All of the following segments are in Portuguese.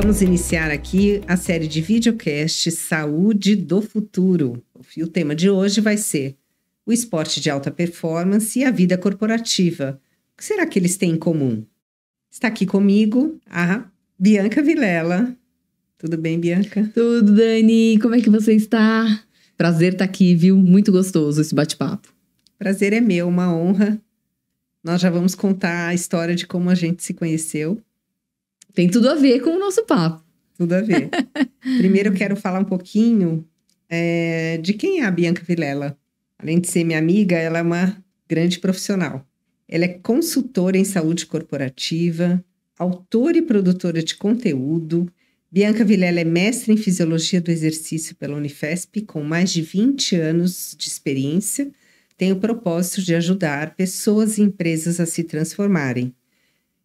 Vamos iniciar aqui a série de videocast Saúde do Futuro. E o tema de hoje vai ser o esporte de alta performance e a vida corporativa. O que será que eles têm em comum? Está aqui comigo a Bianca Vilela. Tudo bem, Bianca? Tudo, Dani. Como é que você está? Prazer estar aqui, viu? Muito gostoso esse bate-papo. Prazer é meu, uma honra. Nós já vamos contar a história de como a gente se conheceu. Tem tudo a ver com o nosso papo. Tudo a ver. Primeiro eu quero falar um pouquinho de quem é a Bianca Vilela. Além de ser minha amiga, ela é uma grande profissional. Ela é consultora em saúde corporativa, autora e produtora de conteúdo. Bianca Vilela é mestre em Fisiologia do Exercício pela Unifesp, com mais de 20 anos de experiência. Tem o propósito de ajudar pessoas e empresas a se transformarem.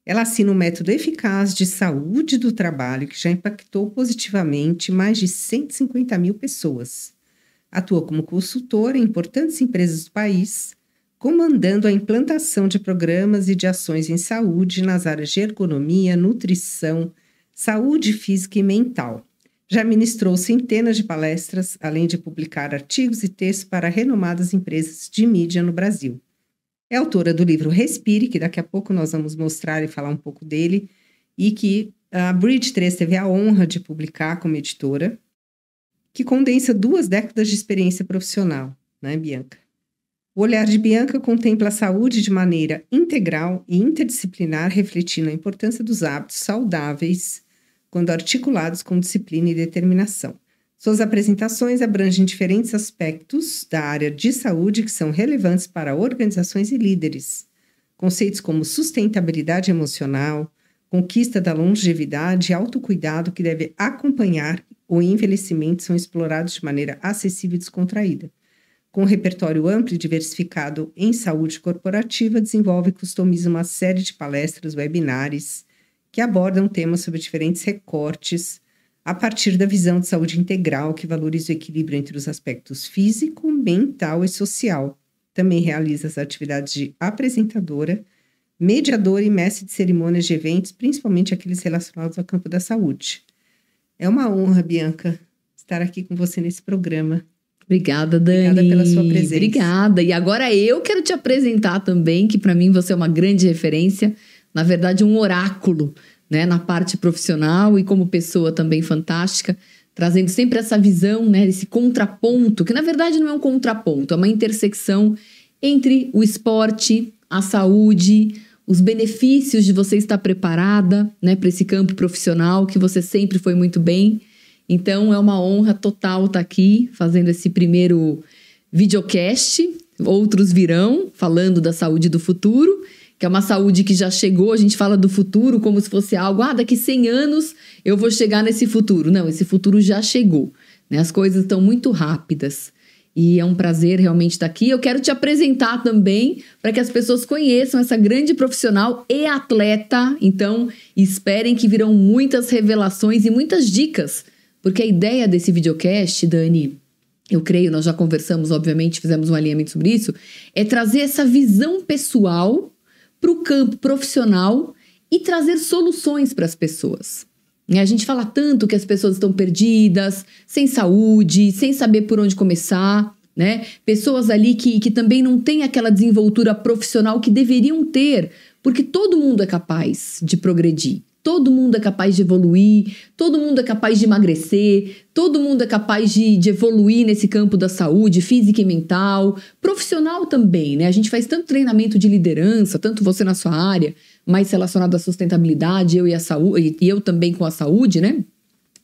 Ela assina um método eficaz de saúde do trabalho que já impactou positivamente mais de 150 mil pessoas. Atua como consultora em importantes empresas do país, comandando a implantação de programas e de ações em saúde nas áreas de ergonomia, nutrição, saúde física e mental. Já ministrou centenas de palestras, além de publicar artigos e textos para renomadas empresas de mídia no Brasil. É autora do livro Respire, que daqui a pouco nós vamos mostrar e falar um pouco dele, e que a Bridge 3 teve a honra de publicar como editora, que condensa 2 décadas de experiência profissional, né, Bianca? O olhar de Bianca contempla a saúde de maneira integral e interdisciplinar, refletindo a importância dos hábitos saudáveis quando articulados com disciplina e determinação. Suas apresentações abrangem diferentes aspectos da área de saúde que são relevantes para organizações e líderes. Conceitos como sustentabilidade emocional, conquista da longevidade e autocuidado que deve acompanhar o envelhecimento são explorados de maneira acessível e descontraída. Com um repertório amplo e diversificado em saúde corporativa, desenvolve e customiza uma série de palestras, webinários que abordam temas sobre diferentes recortes a partir da visão de saúde integral que valoriza o equilíbrio entre os aspectos físico, mental e social. Também realiza as atividades de apresentadora, mediadora e mestre de cerimônias de eventos, principalmente aqueles relacionados ao campo da saúde. É uma honra, Bianca, estar aqui com você nesse programa. Obrigada, Dani. Obrigada pela sua presença. Obrigada. E agora eu quero te apresentar também, que para mim você é uma grande referência, na verdade um oráculo, né, na parte profissional e como pessoa também fantástica, trazendo sempre essa visão, né, esse contraponto, que na verdade não é um contraponto, é uma intersecção entre o esporte, a saúde, os benefícios de você estar preparada, né, para esse campo profissional, que você sempre foi muito bem. Então é uma honra total estar aqui fazendo esse primeiro videocast. Outros virão falando da saúde do futuro, que é uma saúde que já chegou. A gente fala do futuro como se fosse algo, daqui 100 anos eu vou chegar nesse futuro. Não, esse futuro já chegou, né? As coisas estão muito rápidas e é um prazer realmente estar aqui. Eu quero te apresentar também para que as pessoas conheçam essa grande profissional e atleta. Então, esperem que virão muitas revelações e muitas dicas, porque a ideia desse videocast, Dani, eu creio, nós já conversamos, obviamente, fizemos um alinhamento sobre isso, é trazer essa visão pessoal para o campo profissional e trazer soluções para as pessoas. A gente fala tanto que as pessoas estão perdidas, sem saúde, sem saber por onde começar, né? Pessoas ali que também não têm aquela desenvoltura profissional que deveriam ter, porque todo mundo é capaz de progredir. Todo mundo é capaz de evoluir, todo mundo é capaz de emagrecer, todo mundo é capaz de evoluir nesse campo da saúde física e mental, profissional também, né? A gente faz tanto treinamento de liderança, tanto você na sua área, mais relacionado à sustentabilidade, eu e a saúde, e eu também com a saúde, né?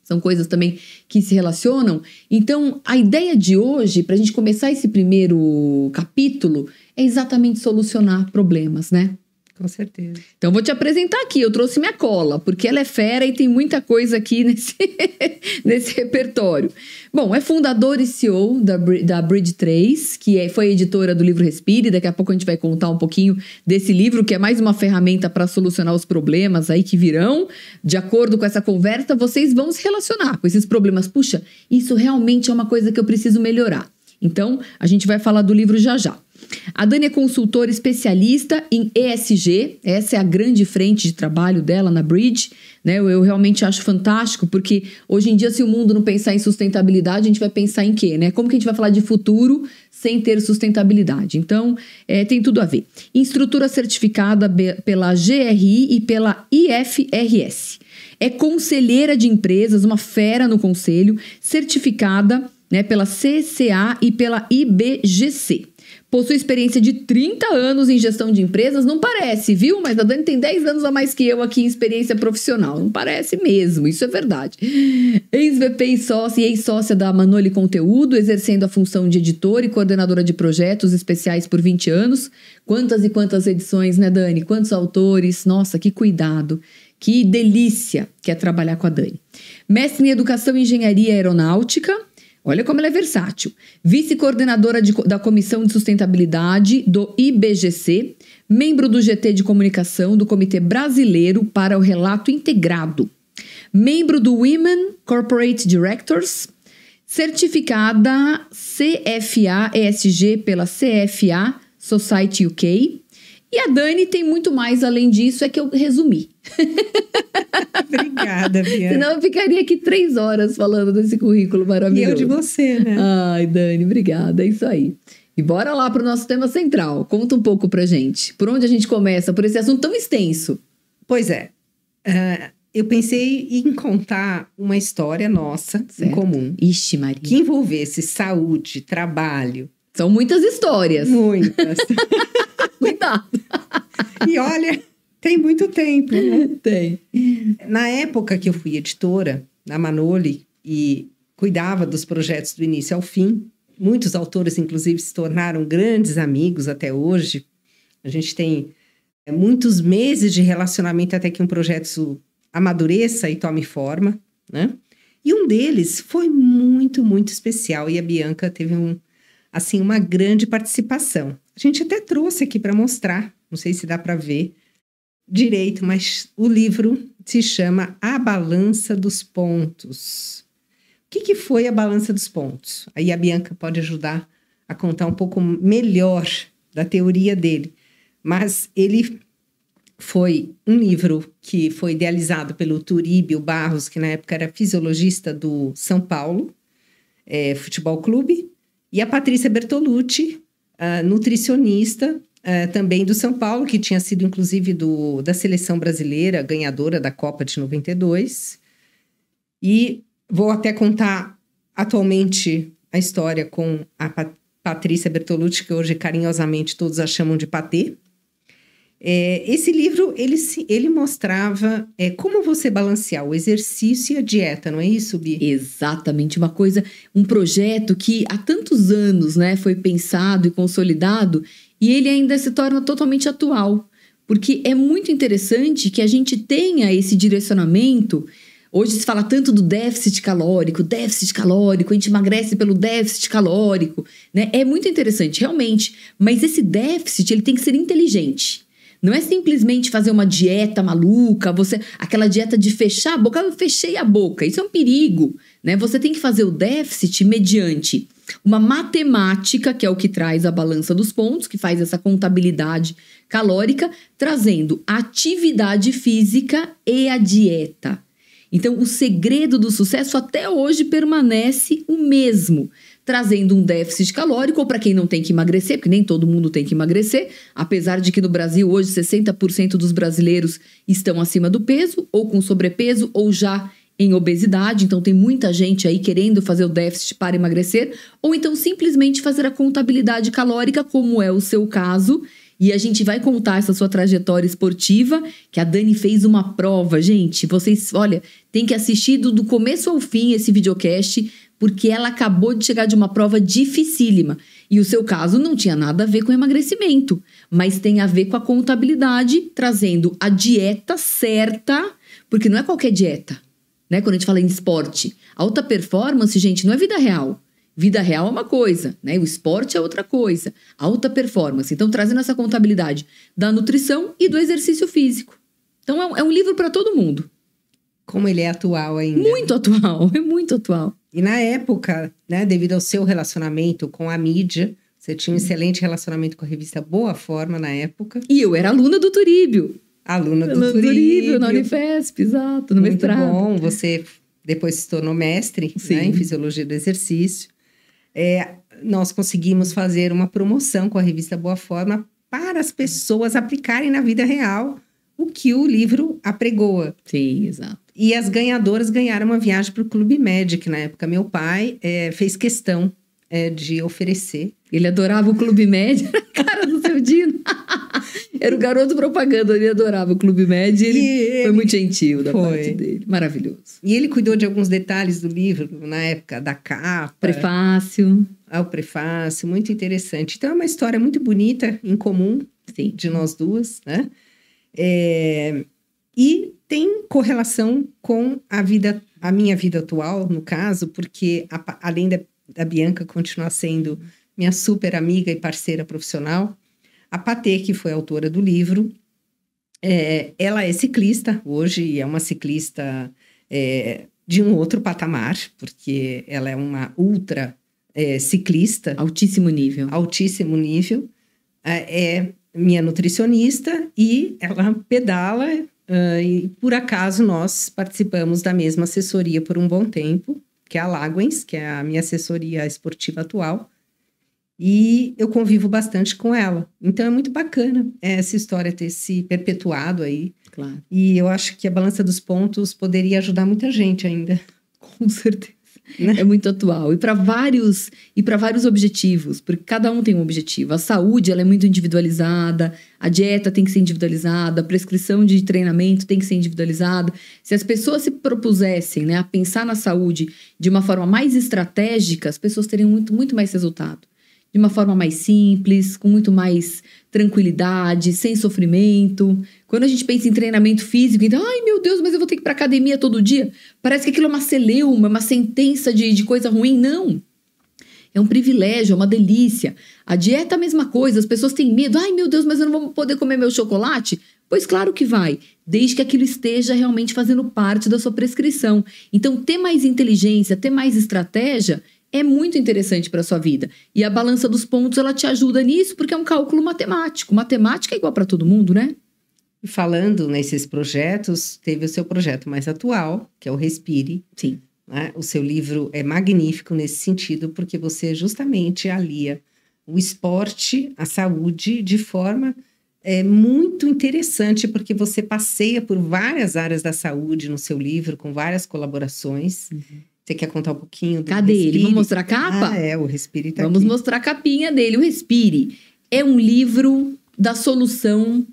São coisas também que se relacionam. Então, a ideia de hoje, para a gente começar esse primeiro capítulo, é exatamente solucionar problemas, né? Com certeza. Então, vou te apresentar aqui. Eu trouxe minha cola, porque ela é fera e tem muita coisa aqui nesse repertório. Bom, é fundador e CEO da Bridge 3, que foi editora do livro Respire. Daqui a pouco a gente vai contar um pouquinho desse livro, que é mais uma ferramenta para solucionar os problemas aí que virão. De acordo com essa conversa, vocês vão se relacionar com esses problemas. Puxa, isso realmente é uma coisa que eu preciso melhorar. Então, a gente vai falar do livro já já. A Dani é consultora especialista em ESG, essa é a grande frente de trabalho dela na Bridge, né? Eu realmente acho fantástico, porque hoje em dia, se o mundo não pensar em sustentabilidade, a gente vai pensar em quê, né? Como que a gente vai falar de futuro sem ter sustentabilidade? Então, tem tudo a ver. Instrutora certificada pela GRI e pela IFRS. É conselheira de empresas, uma fera no conselho, certificada, né, pela CCA e pela IBGC. Possui experiência de 30 anos em gestão de empresas, não parece, viu? Mas a Dani tem 10 anos a mais que eu aqui em experiência profissional. Não parece mesmo, isso é verdade. Ex-VP e ex-sócia da Manoli Conteúdo, exercendo a função de editora e coordenadora de projetos especiais por 20 anos. Quantas e quantas edições, né, Dani? Quantos autores? Nossa, que cuidado. Que delícia que é trabalhar com a Dani. Mestre em Educação e Engenharia Aeronáutica. Olha como ela é versátil. Vice-coordenadora da Comissão de Sustentabilidade do IBGC, membro do GT de Comunicação do Comitê Brasileiro para o Relato Integrado, membro do Women Corporate Directors, certificada CFA ESG pela CFA Society UK. E a Dani tem muito mais além disso, é que eu resumi. Obrigada, Bianca. Senão eu ficaria aqui 3 horas falando desse currículo maravilhoso. E eu de você, né? Ai, Dani, obrigada, é isso aí. E bora lá pro nosso tema central. Conta um pouco pra gente. Por onde a gente começa? Por esse assunto tão extenso. Pois é. Eu pensei em contar uma história nossa, certo, em comum. Ixi, Maria. Que envolvesse saúde, trabalho. São muitas histórias. Muitas. Cuidado. E olha, tem muito tempo, né? Tem. Na época que eu fui editora na Manoli e cuidava dos projetos do início ao fim, muitos autores, inclusive, se tornaram grandes amigos até hoje. A gente tem muitos meses de relacionamento até que um projeto amadureça e tome forma, né? E um deles foi muito, muito especial. E a Bianca teve uma grande participação. A gente até trouxe aqui para mostrar, não sei se dá para ver direito, mas o livro se chama A Balança dos Pontos. O que foi a Balança dos Pontos? Aí a Bianca pode ajudar a contar um pouco melhor da teoria dele. Mas ele foi um livro que foi idealizado pelo Turíbio Barros, que na época era fisiologista do São Paulo Futebol Clube, e a Patrícia Bertolucci, nutricionista também do São Paulo, que tinha sido inclusive da seleção brasileira, ganhadora da Copa de 92. E vou até contar atualmente a história com a Patrícia Bertolucci, que hoje carinhosamente todos a chamam de Patê. Esse livro, ele mostrava como você balancear o exercício e a dieta, não é isso, Bi? Exatamente, um projeto que há tantos anos, né, foi pensado e consolidado, e ele ainda se torna totalmente atual, porque é muito interessante que a gente tenha esse direcionamento. Hoje se fala tanto do déficit calórico, a gente emagrece pelo déficit calórico, né? É muito interessante, realmente, mas esse déficit, ele tem que ser inteligente. Não é simplesmente fazer uma dieta maluca, aquela dieta de fechar a boca, eu fechei a boca, isso é um perigo, né? Você tem que fazer o déficit mediante uma matemática, que é o que traz a balança dos pontos, que faz essa contabilidade calórica, trazendo a atividade física e a dieta. Então, o segredo do sucesso até hoje permanece o mesmo, trazendo um déficit calórico, ou para quem não tem que emagrecer, porque nem todo mundo tem que emagrecer, apesar de que no Brasil hoje 60% dos brasileiros estão acima do peso, ou com sobrepeso, ou já em obesidade, então tem muita gente aí querendo fazer o déficit para emagrecer, ou então simplesmente fazer a contabilidade calórica, como é o seu caso. E a gente vai contar essa sua trajetória esportiva, que a Dani fez uma prova. Gente, vocês, olha, tem que assistir do começo ao fim esse videocast, porque ela acabou de chegar de uma prova dificílima. E o seu caso não tinha nada a ver com emagrecimento, mas tem a ver com a contabilidade, trazendo a dieta certa, porque não é qualquer dieta, né? Quando a gente fala em esporte, alta performance, gente, não é vida real. Vida real é uma coisa, né? O esporte é outra coisa. Alta performance. Então, trazendo essa contabilidade da nutrição e do exercício físico. Então, é um livro para todo mundo. Como ele é atual ainda. Muito atual, é muito atual. E na época, né, devido ao seu relacionamento com a mídia, você tinha um excelente relacionamento com a revista Boa Forma na época. E eu era aluna do Turíbio. Aluna do Turíbio. Na Unifesp, exato, no Muito mestrado. Bom, você depois se tornou mestre, né, em Fisiologia do Exercício. Nós conseguimos fazer uma promoção com a revista Boa Forma para as pessoas aplicarem na vida real o que o livro apregoa. Sim, exato. E as ganhadoras ganharam uma viagem para o Clube Med, que na época meu pai fez questão de oferecer. Ele adorava o Clube Med, era a cara do seu Dino. Era o garoto propaganda, ele adorava o Clube Med. Ele foi muito gentil da parte dele, maravilhoso. E ele cuidou de alguns detalhes do livro, na época da capa. Prefácio. O prefácio, muito interessante. Então é uma história muito bonita, em comum, de nós duas, né? E tem correlação com a minha vida atual, no caso, porque além da Bianca continuar sendo minha super amiga e parceira profissional, a Patê, que foi autora do livro, ela é ciclista hoje, e é uma ciclista de um outro patamar, porque ela é uma ultra ciclista. Altíssimo nível. Altíssimo nível. É minha nutricionista e ela pedala, e por acaso nós participamos da mesma assessoria por um bom tempo, que é a Laguens, que é a minha assessoria esportiva atual. E eu convivo bastante com ela. Então, é muito bacana essa história ter se perpetuado aí. Claro. E eu acho que a balança dos pontos poderia ajudar muita gente ainda. Com certeza. Né? É muito atual. E para vários objetivos, porque cada um tem um objetivo. A saúde, ela é muito individualizada, a dieta tem que ser individualizada, a prescrição de treinamento tem que ser individualizada. Se as pessoas se propusessem, né, a pensar na saúde de uma forma mais estratégica, as pessoas teriam muito mais resultado. De uma forma mais simples, com muito mais tranquilidade, sem sofrimento. Quando a gente pensa em treinamento físico, então, ai meu Deus, mas eu vou ter que ir pra academia todo dia. Parece que aquilo é uma celeuma, uma sentença de coisa ruim. Não. É um privilégio, é uma delícia. A dieta é a mesma coisa, as pessoas têm medo. Ai meu Deus, mas eu não vou poder comer meu chocolate? Pois claro que vai, desde que aquilo esteja realmente fazendo parte da sua prescrição. Então, ter mais inteligência, ter mais estratégia é muito interessante para a sua vida. E a balança dos pontos, ela te ajuda nisso, porque é um cálculo matemático. Matemática é igual para todo mundo, né? E falando nesses projetos, teve o seu projeto mais atual, que é o Respire. Sim. Né? O seu livro é magnífico nesse sentido, porque você justamente alia o esporte, a saúde, de forma muito interessante, porque você passeia por várias áreas da saúde no seu livro, com várias colaborações. Uhum. Você quer contar um pouquinho do Cadê Respire? ele? Vamos mostrar a capa? O Respire tá Vamos aqui. mostrar a capinha dele. O Respire é um livro da solução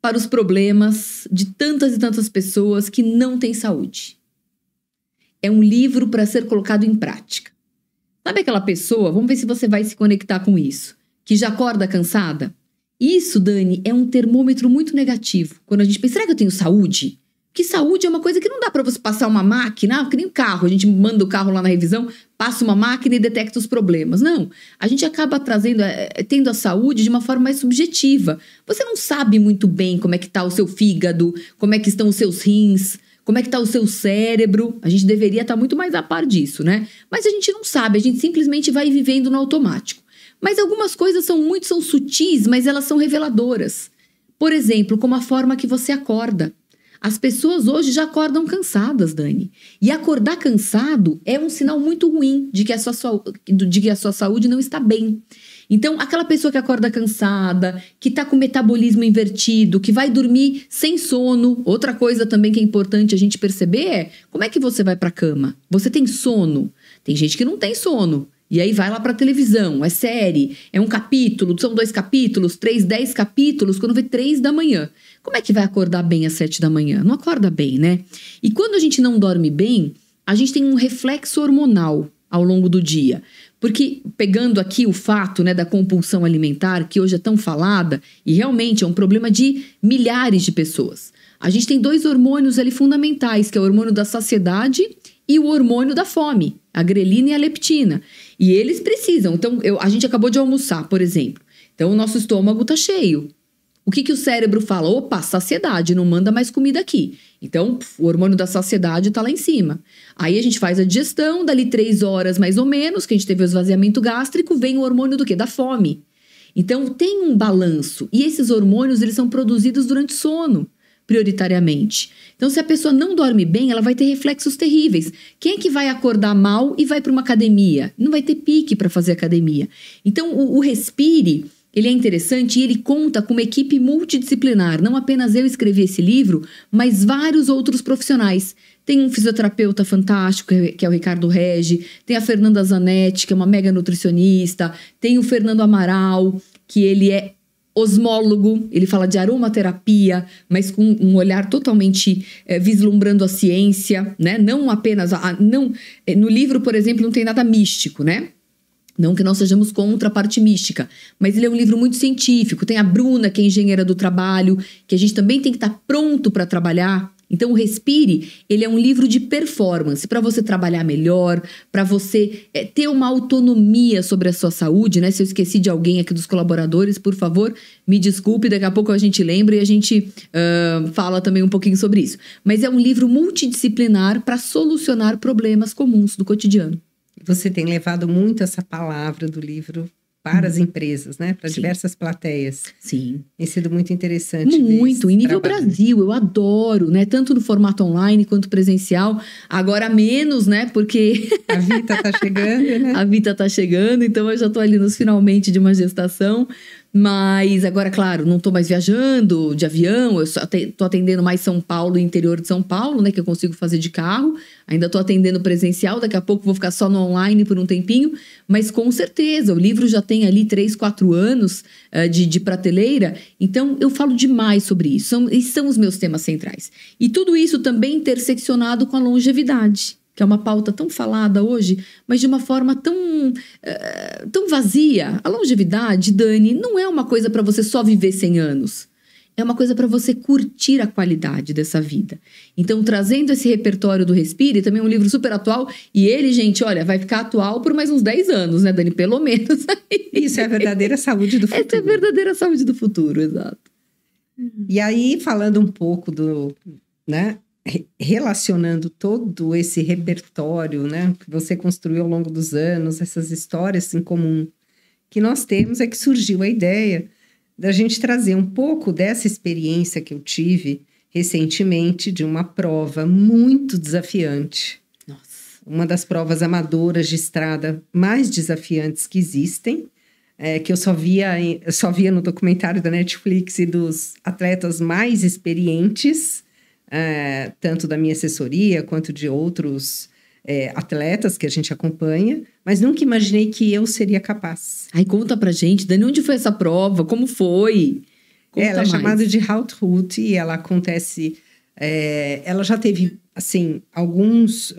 para os problemas de tantas e tantas pessoas que não têm saúde. É um livro para ser colocado em prática. Sabe aquela pessoa, vamos ver se você vai se conectar com isso, que já acorda cansada? Isso, Dani, é um termômetro muito negativo. Quando a gente pensa, será que eu tenho saúde? Que saúde é uma coisa que não dá para você passar uma máquina, que nem o carro, a gente manda o carro lá na revisão, passa uma máquina e detecta os problemas. Não, a gente acaba tendo a saúde de uma forma mais subjetiva. Você não sabe muito bem como é que está o seu fígado, como é que estão os seus rins, como é que está o seu cérebro. A gente deveria estar muito mais a par disso, né? Mas a gente não sabe, a gente simplesmente vai vivendo no automático. Mas algumas coisas são sutis, mas elas são reveladoras. Por exemplo, como a forma que você acorda. As pessoas hoje já acordam cansadas, Dani. E acordar cansado é um sinal muito ruim de que a sua saúde não está bem. Então, aquela pessoa que acorda cansada, que está com o metabolismo invertido, que vai dormir sem sono. Outra coisa também que é importante a gente perceber é como é que você vai para a cama? Você tem sono? Tem gente que não tem sono. E aí vai lá pra televisão, é série, é um capítulo, são 2 capítulos, 3, 10 capítulos, quando vê 3 da manhã. Como é que vai acordar bem às 7 da manhã? Não acorda bem, né? E quando a gente não dorme bem, a gente tem um reflexo hormonal ao longo do dia. Porque, pegando aqui o fato, né, da compulsão alimentar, que hoje é tão falada, e realmente é um problema de milhares de pessoas. A gente tem 2 hormônios ali fundamentais, que é o hormônio da saciedade e o hormônio da fome, a grelina e a leptina. E eles precisam. Então, a gente acabou de almoçar, por exemplo. Então, o nosso estômago tá cheio. o que o cérebro fala? Opa, saciedade, não manda mais comida aqui. Então, o hormônio da saciedade tá lá em cima. Aí a gente faz a digestão, dali 3 horas mais ou menos, que a gente teve o esvaziamento gástrico, vem o hormônio do quê? Da fome. Então, tem um balanço. E esses hormônios, eles são produzidos durante o sono, prioritariamente. Então, se a pessoa não dorme bem, ela vai ter reflexos terríveis. Quem é que vai acordar mal e vai para uma academia? Não vai ter pique para fazer academia. Então, o Respire, ele é interessante e ele conta com uma equipe multidisciplinar. Não apenas eu escrevi esse livro, mas vários outros profissionais. Tem um fisioterapeuta fantástico, que é o Ricardo Regi, tem a Fernanda Zanetti, que é uma mega nutricionista, tem o Fernando Amaral, que ele é osmólogo, ele fala de aromaterapia, mas com um olhar totalmente vislumbrando a ciência, né? Não apenas... no livro, por exemplo, não tem nada místico, né? Não que nós sejamos contra a parte mística, mas ele é um livro muito científico. Tem a Bruna, que é engenheira do trabalho, que a gente também tem que estar pronto para trabalhar. Então, o Respire, ele é um livro de performance, para você trabalhar melhor, para você ter uma autonomia sobre a sua saúde, né? Se eu esqueci de alguém aqui dos colaboradores, por favor, me desculpe, daqui a pouco a gente lembra e a gente fala também um pouquinho sobre isso. Mas é um livro multidisciplinar para solucionar problemas comuns do cotidiano. Você tem levado muito essa palavra do livro para as empresas, né? Para diversas plateias. Sim. Tem sido muito interessante. Muito. Em nível Brasil, eu adoro, né? Tanto no formato online quanto presencial. Agora menos, né? Porque... A Vita tá chegando, né? A Vita tá chegando, então eu já tô ali nos finalmente de uma gestação. Mas agora, claro, não tô mais viajando de avião, eu só tô atendendo mais São Paulo e interior de São Paulo, né, que eu consigo fazer de carro. Ainda tô atendendo presencial, daqui a pouco vou ficar só no online por um tempinho, mas com certeza, o livro já tem ali 3, 4 anos de prateleira, então eu falo demais sobre isso, são os meus temas centrais. E tudo isso também interseccionado com a longevidade, que é uma pauta tão falada hoje, mas de uma forma tão vazia. A longevidade, Dani, não é uma coisa para você só viver 100 anos. É uma coisa para você curtir a qualidade dessa vida. Então, trazendo esse repertório do Respire, também é um livro super atual. E ele, gente, olha, vai ficar atual por mais uns 10 anos, né, Dani? Pelo menos. Isso é a verdadeira saúde do futuro. Essa é a verdadeira saúde do futuro, exato. E aí, falando um pouco né? Relacionando todo esse repertório, né, que você construiu ao longo dos anos, essas histórias em comum que nós temos, é que surgiu a ideia da gente trazer um pouco dessa experiência que eu tive recentemente de uma prova muito desafiante. Nossa. Uma das provas amadoras de estrada mais desafiantes que existem, que eu só via no documentário da Netflix e dos atletas mais experientes, tanto da minha assessoria quanto de outros atletas que a gente acompanha, mas nunca imaginei que eu seria capaz. Ai, conta pra gente, Dani, onde foi essa prova? Como foi? Ela é chamada de Haut-Route e ela acontece... ela já teve, assim, alguns,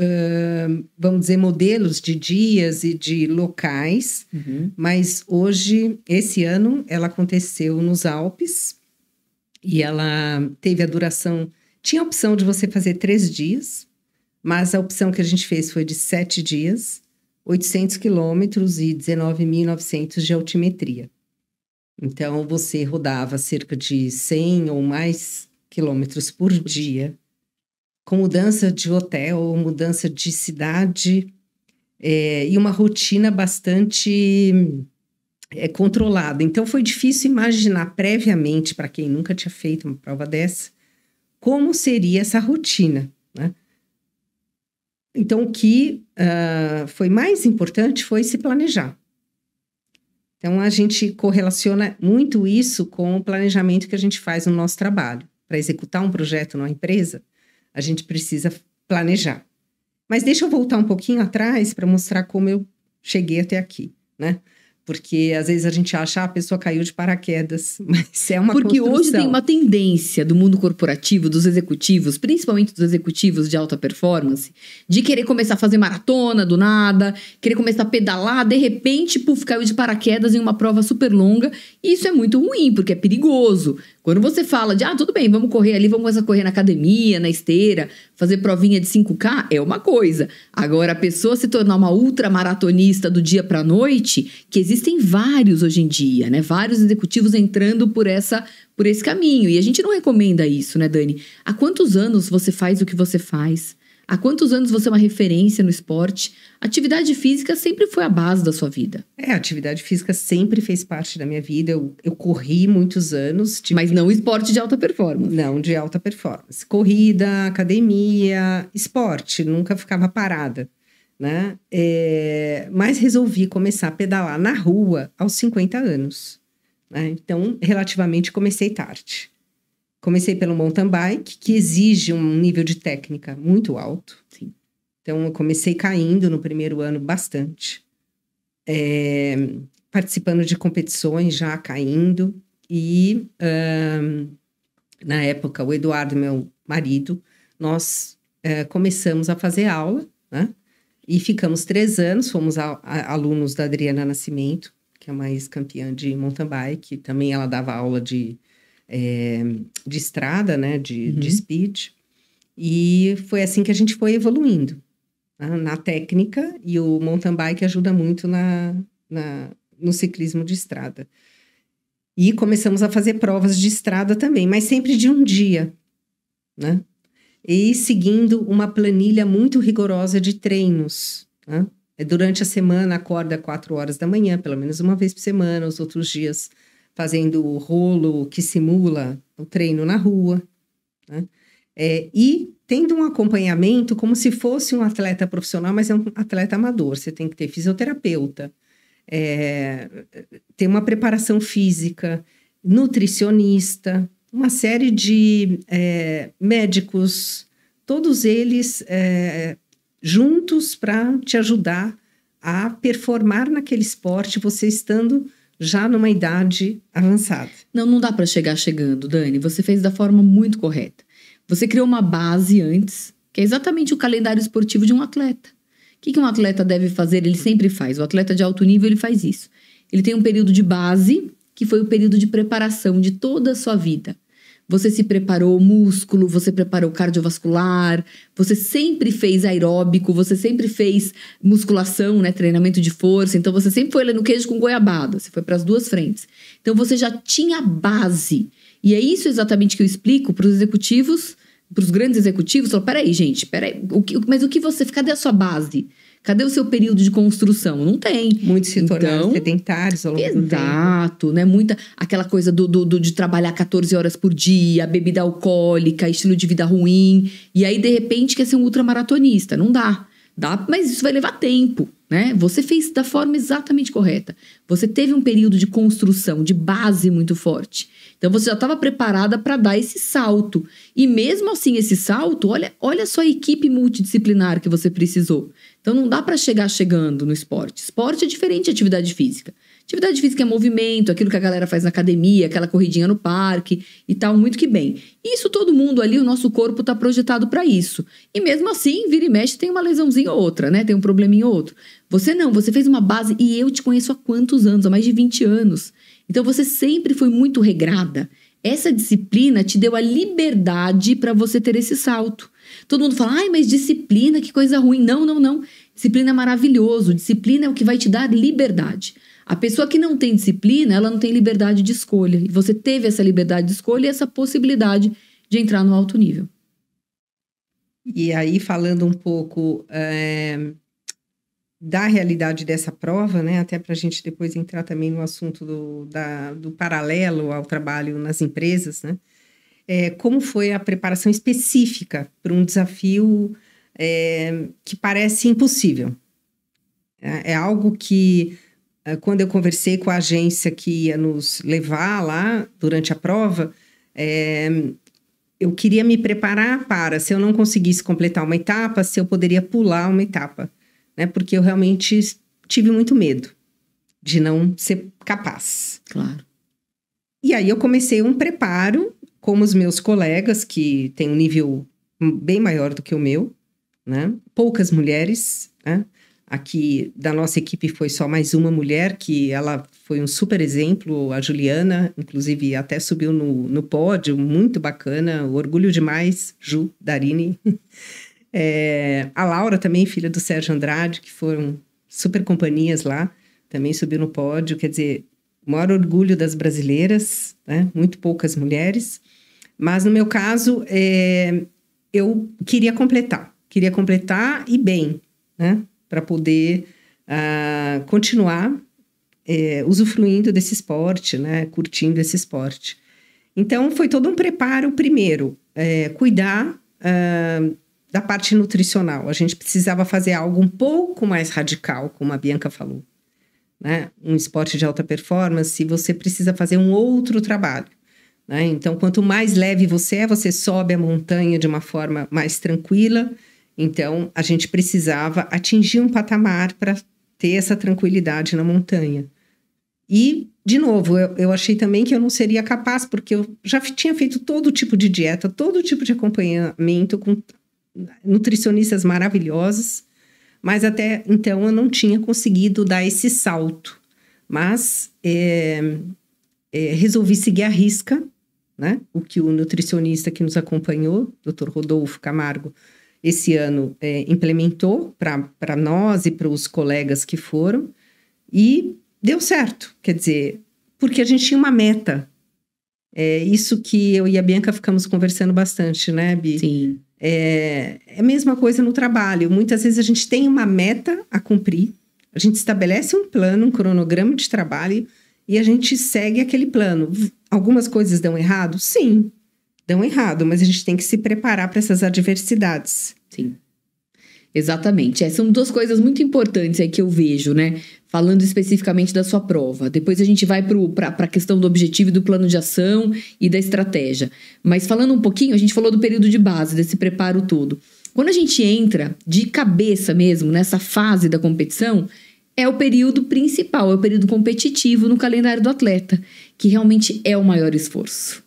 vamos dizer, modelos de dias e de locais, mas hoje, esse ano, ela aconteceu nos Alpes e ela teve a duração... Tinha a opção de você fazer 3 dias, mas a opção que a gente fez foi de 7 dias, 800 quilômetros e 19.900 de altimetria. Então, você rodava cerca de 100 ou mais quilômetros por dia, com mudança de hotel, mudança de cidade, e uma rotina bastante controlada. Então, foi difícil imaginar previamente, para quem nunca tinha feito uma prova dessa, como seria essa rotina, né? Então, o que foi mais importante foi se planejar. Então, a gente correlaciona muito isso com o planejamento que a gente faz no nosso trabalho. Para executar um projeto numa empresa, a gente precisa planejar. Mas deixa eu voltar um pouquinho atrás para mostrar como eu cheguei até aqui, né? Porque, às vezes, a gente acha, a pessoa caiu de paraquedas, mas é uma construção. Porque hoje tem uma tendência do mundo corporativo, dos executivos, principalmente dos executivos de alta performance, de querer começar a fazer maratona do nada, querer começar a pedalar, de repente, puf, caiu de paraquedas em uma prova super longa. E isso é muito ruim, porque é perigoso. Quando você fala de, tudo bem, vamos correr ali, vamos correr na academia, na esteira, fazer provinha de 5K, é uma coisa. Agora, a pessoa se tornar uma ultramaratonista do dia para a noite, que existem existem vários hoje em dia, né? Vários executivos entrando por esse caminho. E a gente não recomenda isso, né, Dani? Há quantos anos você faz o que você faz? Há quantos anos você é uma referência no esporte? Atividade física sempre foi a base da sua vida. A atividade física sempre fez parte da minha vida. Eu corri muitos anos. Mas não esporte de alta performance. Não, de alta performance. Corrida, academia, esporte. Nunca ficava parada, né? Mas resolvi começar a pedalar na rua aos 50 anos. Né? Então, relativamente, comecei tarde. Comecei pelo mountain bike, que exige um nível de técnica muito alto. Sim. Então, eu comecei caindo no primeiro ano bastante. Participando de competições, já caindo. E, na época, o Eduardo, meu marido, nós começamos a fazer aula, né? E ficamos 3 anos, fomos alunos da Adriana Nascimento, que é uma ex-campeã de mountain bike. Também ela dava aula de estrada, né, de speed, e foi assim que a gente foi evoluindo, né, na técnica, e o mountain bike ajuda muito no ciclismo de estrada. E começamos a fazer provas de estrada também, mas sempre de um dia, né, e seguindo uma planilha muito rigorosa de treinos, né? Durante a semana, acorda 4 horas da manhã, pelo menos uma vez por semana, os outros dias fazendo o rolo que simula o treino na rua, né? E tendo um acompanhamento como se fosse um atleta profissional, mas é um atleta amador. Você tem que ter fisioterapeuta, ter uma preparação física, nutricionista, uma série de médicos, todos eles juntos para te ajudar a performar naquele esporte, você estando já numa idade avançada. Não dá para chegar chegando, Dani. Você fez da forma muito correta. Você criou uma base antes, que é exatamente o calendário esportivo de um atleta. O que um atleta deve fazer? Ele sempre faz. O atleta de alto nível, ele faz isso. Ele tem um período de base, que foi o período de preparação de toda a sua vida. Você se preparou músculo, você preparou cardiovascular, você sempre fez aeróbico, você sempre fez musculação, né, treinamento de força. Então, você sempre foi lá no queijo com goiabada, você foi para as 2 frentes. Então, você já tinha base. E é isso exatamente que eu explico para os executivos, para os grandes executivos. Falo, peraí, gente, mas cadê a sua base? Cadê o seu período de construção? Não tem. Muitos se tornaram sedentários ao longo do tempo. Exato, né? Muita, aquela coisa de trabalhar 14 horas por dia, bebida alcoólica, estilo de vida ruim. E aí, de repente, quer ser um ultramaratonista. Não dá. Dá, mas isso vai levar tempo, né? Você fez da forma exatamente correta. Você teve um período de construção, de base muito forte. Então, você já estava preparada para dar esse salto. E mesmo assim, esse salto, olha só a equipe multidisciplinar que você precisou. Então, não dá para chegar chegando no esporte. Esporte é diferente de atividade física. Atividade física é movimento, aquilo que a galera faz na academia, aquela corridinha no parque e tal, muito que bem. Isso todo mundo ali, o nosso corpo está projetado para isso. E mesmo assim, vira e mexe, tem uma lesãozinha ou outra, né? Tem um probleminha ou outro. Você não, você fez uma base e eu te conheço há quantos anos? Há mais de 20 anos. Então, você sempre foi muito regrada. Essa disciplina te deu a liberdade para você ter esse salto. Todo mundo fala, ai, mas disciplina, que coisa ruim. Não. Disciplina é maravilhoso. Disciplina é o que vai te dar liberdade. A pessoa que não tem disciplina, ela não tem liberdade de escolha. E você teve essa liberdade de escolha e essa possibilidade de entrar no alto nível. E aí, falando um pouco da realidade dessa prova, né? Até para a gente depois entrar também no assunto do paralelo ao trabalho nas empresas, né? Como foi a preparação específica para um desafio que parece impossível. É algo que, quando eu conversei com a agência que ia nos levar lá durante a prova, eu queria me preparar para, se eu não conseguisse completar uma etapa, se eu poderia pular uma etapa, né? Porque eu realmente tive muito medo de não ser capaz. Claro. E aí eu comecei um preparo com os meus colegas, que têm um nível bem maior do que o meu, né? Poucas mulheres, né? Aqui da nossa equipe foi só mais uma mulher, que ela foi um super exemplo, a Juliana, inclusive até subiu no pódio, muito bacana, orgulho demais, Ju, Darini. A Laura também, filha do Sérgio Andrade, que foram super companhias lá. também subiu no pódio, quer dizer, o maior orgulho das brasileiras, né? Muito poucas mulheres. Mas no meu caso, eu queria completar e bem, né? Para poder continuar usufruindo desse esporte, né? Curtindo esse esporte. Então, foi todo um preparo primeiro, cuidar da parte nutricional. A gente precisava fazer algo um pouco mais radical, como a Bianca falou, né? Um esporte de alta performance, você precisa fazer um outro trabalho, né? Então, quanto mais leve você sobe a montanha de uma forma mais tranquila. Então, a gente precisava atingir um patamar para ter essa tranquilidade na montanha. E, de novo, eu achei também que eu não seria capaz, porque eu já tinha feito todo tipo de dieta, todo tipo de acompanhamento com nutricionistas maravilhosos, mas até então eu não tinha conseguido dar esse salto. Mas resolvi seguir à risca, né? O que o nutricionista que nos acompanhou, Dr. Rodolfo Camargo, esse ano implementou para nós e para os colegas que foram, e deu certo, quer dizer, porque a gente tinha uma meta. Isso que eu e a Bianca ficamos conversando bastante, né, Bi? Sim. É a mesma coisa no trabalho. Muitas vezes a gente tem uma meta a cumprir, a gente estabelece um plano, um cronograma de trabalho e a gente segue aquele plano. Algumas coisas dão errado? Sim, dão errado, mas a gente tem que se preparar para essas adversidades. Sim. Exatamente. São duas coisas muito importantes aí que eu vejo, né? Falando especificamente da sua prova. Depois a gente vai para a questão do objetivo e do plano de ação e da estratégia. Mas falando um pouquinho, a gente falou do período de base, desse preparo todo. Quando a gente entra de cabeça mesmo nessa fase da competição, é o período principal, é o período competitivo no calendário do atleta, que realmente é o maior esforço.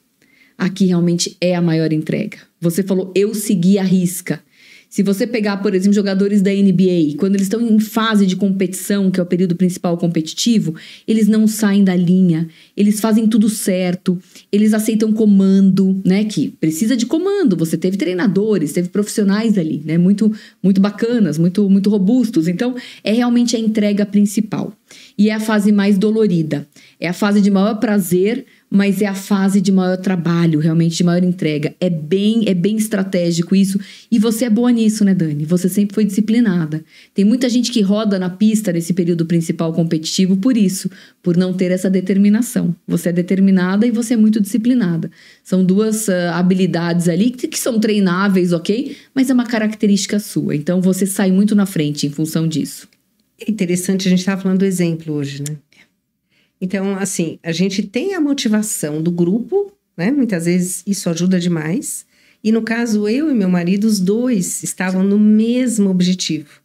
Aqui realmente é a maior entrega. Você falou, eu segui a risca. Se você pegar, por exemplo, jogadores da NBA, quando eles estão em fase de competição, que é o período principal competitivo, eles não saem da linha, eles fazem tudo certo, eles aceitam comando, né? Que precisa de comando. Você teve treinadores, teve profissionais ali, né? Muito, muito bacanas, muito, muito robustos. Então, é realmente a entrega principal. E é a fase mais dolorida. É a fase de maior prazer, mas é a fase de maior trabalho, realmente de maior entrega. É bem estratégico isso. E você é boa nisso, né, Dani? Você sempre foi disciplinada. Tem muita gente que roda na pista nesse período principal competitivo por isso, por não ter essa determinação. Você é determinada e você é muito disciplinada. São duas habilidades ali que são treináveis, ok? Mas é uma característica sua. Então, você sai muito na frente em função disso. É interessante, a gente estava falando do exemplo hoje, né? Então, assim, a gente tem a motivação do grupo, né? Muitas vezes isso ajuda demais. E no caso, eu e meu marido, os dois estavam no mesmo objetivo.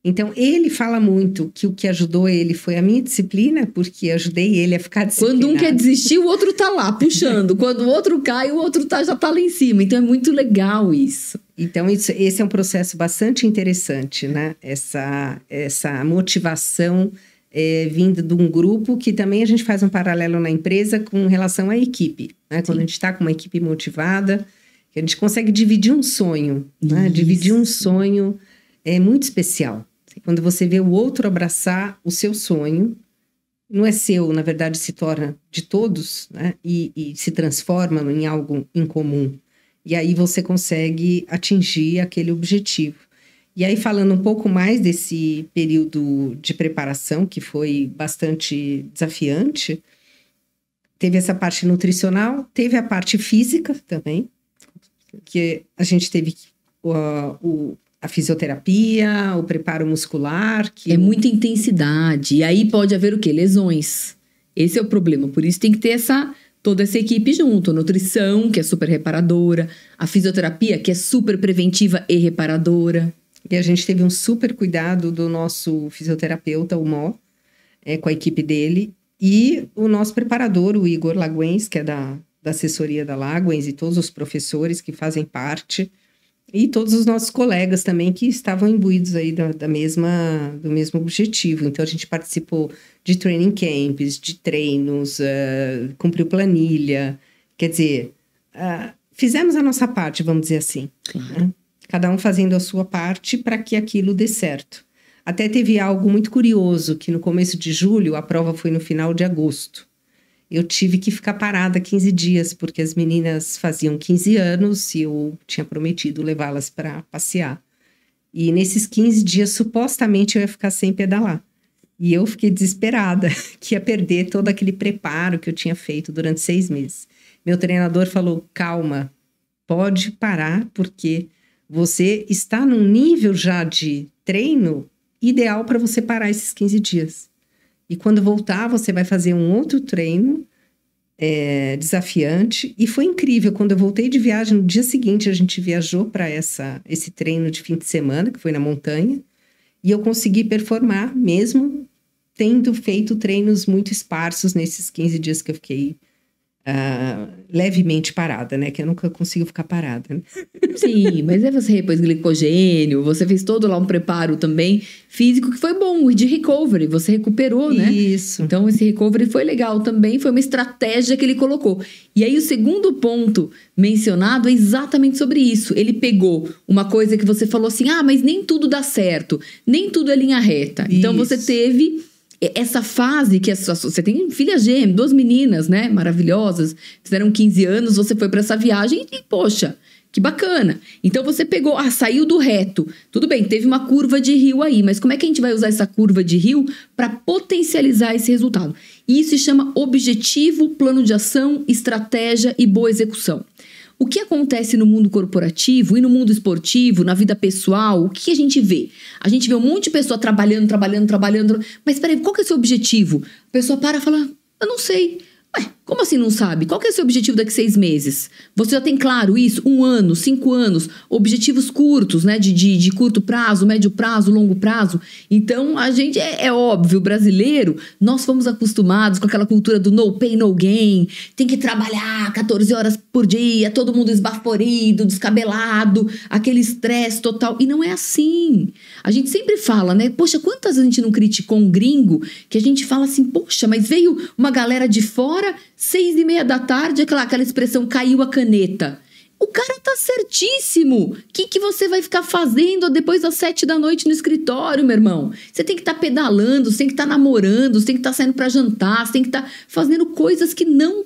Então, ele fala muito que o que ajudou ele foi a minha disciplina, porque eu ajudei ele a ficar disciplinado. Quando um quer desistir, o outro tá lá, puxando. Quando o outro cai, o outro já tá lá em cima. Então, é muito legal isso. Então, esse é um processo bastante interessante, né? Essa motivação vinda de um grupo, que também a gente faz um paralelo na empresa com relação à equipe, né? Quando a gente está com uma equipe motivada, a gente consegue dividir um sonho, né? Dividir um sonho é muito especial. Quando você vê o outro abraçar o seu sonho, não é seu, na verdade se torna de todos, né? E se transforma em algo em comum. E aí você consegue atingir aquele objetivo. E aí, falando um pouco mais desse período de preparação, que foi bastante desafiante, teve essa parte nutricional, teve a parte física também, que a gente teve a fisioterapia, o preparo muscular. É muita intensidade. E aí pode haver o quê? Lesões. Esse é o problema. Por isso tem que ter toda essa equipe junto. A nutrição, que é super reparadora. A fisioterapia, que é super preventiva e reparadora. E a gente teve um super cuidado do nosso fisioterapeuta, o Mó, com a equipe dele. E o nosso preparador, o Igor Laguens, que é da assessoria da Laguens, e todos os professores que fazem parte. E todos os nossos colegas também que estavam imbuídos aí do mesmo objetivo. Então, a gente participou de training camps, de treinos, cumpriu planilha. Quer dizer, fizemos a nossa parte, vamos dizer assim. Né? Cada um fazendo a sua parte para que aquilo dê certo. Até teve algo muito curioso, que no começo de julho, a prova foi no final de agosto. Eu tive que ficar parada 15 dias, porque as meninas faziam 15 anos e eu tinha prometido levá-las para passear. E nesses 15 dias, supostamente, eu ia ficar sem pedalar. E eu fiquei desesperada, que ia perder todo aquele preparo que eu tinha feito durante 6 meses. Meu treinador falou, calma, pode parar, porque você está num nível já de treino ideal para você parar esses 15 dias. E quando voltar, você vai fazer um outro treino desafiante. E foi incrível, quando eu voltei de viagem, no dia seguinte a gente viajou para esse treino de fim de semana, que foi na montanha. E eu consegui performar, mesmo tendo feito treinos muito esparsos nesses 15 dias que eu fiquei levemente parada, né? Que eu nunca consigo ficar parada. Né? Sim, mas aí você repôs glicogênio, você fez todo lá um preparo também físico que foi bom, de recovery, você recuperou, né? Isso. Então esse recovery foi legal também, foi uma estratégia que ele colocou. E aí o segundo ponto mencionado é exatamente sobre isso. Ele pegou uma coisa que você falou assim, mas nem tudo dá certo, nem tudo é linha reta. Então você teve essa fase que você tem filha gêmea, 2 meninas, né, maravilhosas, fizeram 15 anos, você foi para essa viagem e, poxa, que bacana. Então você pegou, saiu do reto. Tudo bem, teve uma curva de rio aí, mas como é que a gente vai usar essa curva de rio para potencializar esse resultado? Isso se chama objetivo, plano de ação, estratégia e boa execução. O que acontece no mundo corporativo e no mundo esportivo, na vida pessoal, o que a gente vê? A gente vê um monte de pessoa trabalhando, mas peraí, qual que é o seu objetivo? A pessoa para e fala, eu não sei. Ué, como assim não sabe? Qual que é o seu objetivo daqui a 6 meses? Você já tem claro isso? 1 ano, 5 anos, objetivos curtos, né? De curto prazo, médio prazo, longo prazo. Então, a gente, é óbvio, brasileiro, nós fomos acostumados com aquela cultura do no pain, no gain. Tem que trabalhar 14 horas por dia, todo mundo esbaforido, descabelado, aquele estresse total. E não é assim. A gente sempre fala, né? Poxa, quantas vezes a gente não criticou um gringo que a gente fala assim, poxa, mas veio uma galera de fora, 6:30 da tarde, aquela expressão, caiu a caneta. O cara tá certíssimo. O que você vai ficar fazendo depois das 7 da noite no escritório, meu irmão? Você tem que estar pedalando, você tem que estar namorando, você tem que estar saindo para jantar, você tem que estar fazendo coisas que não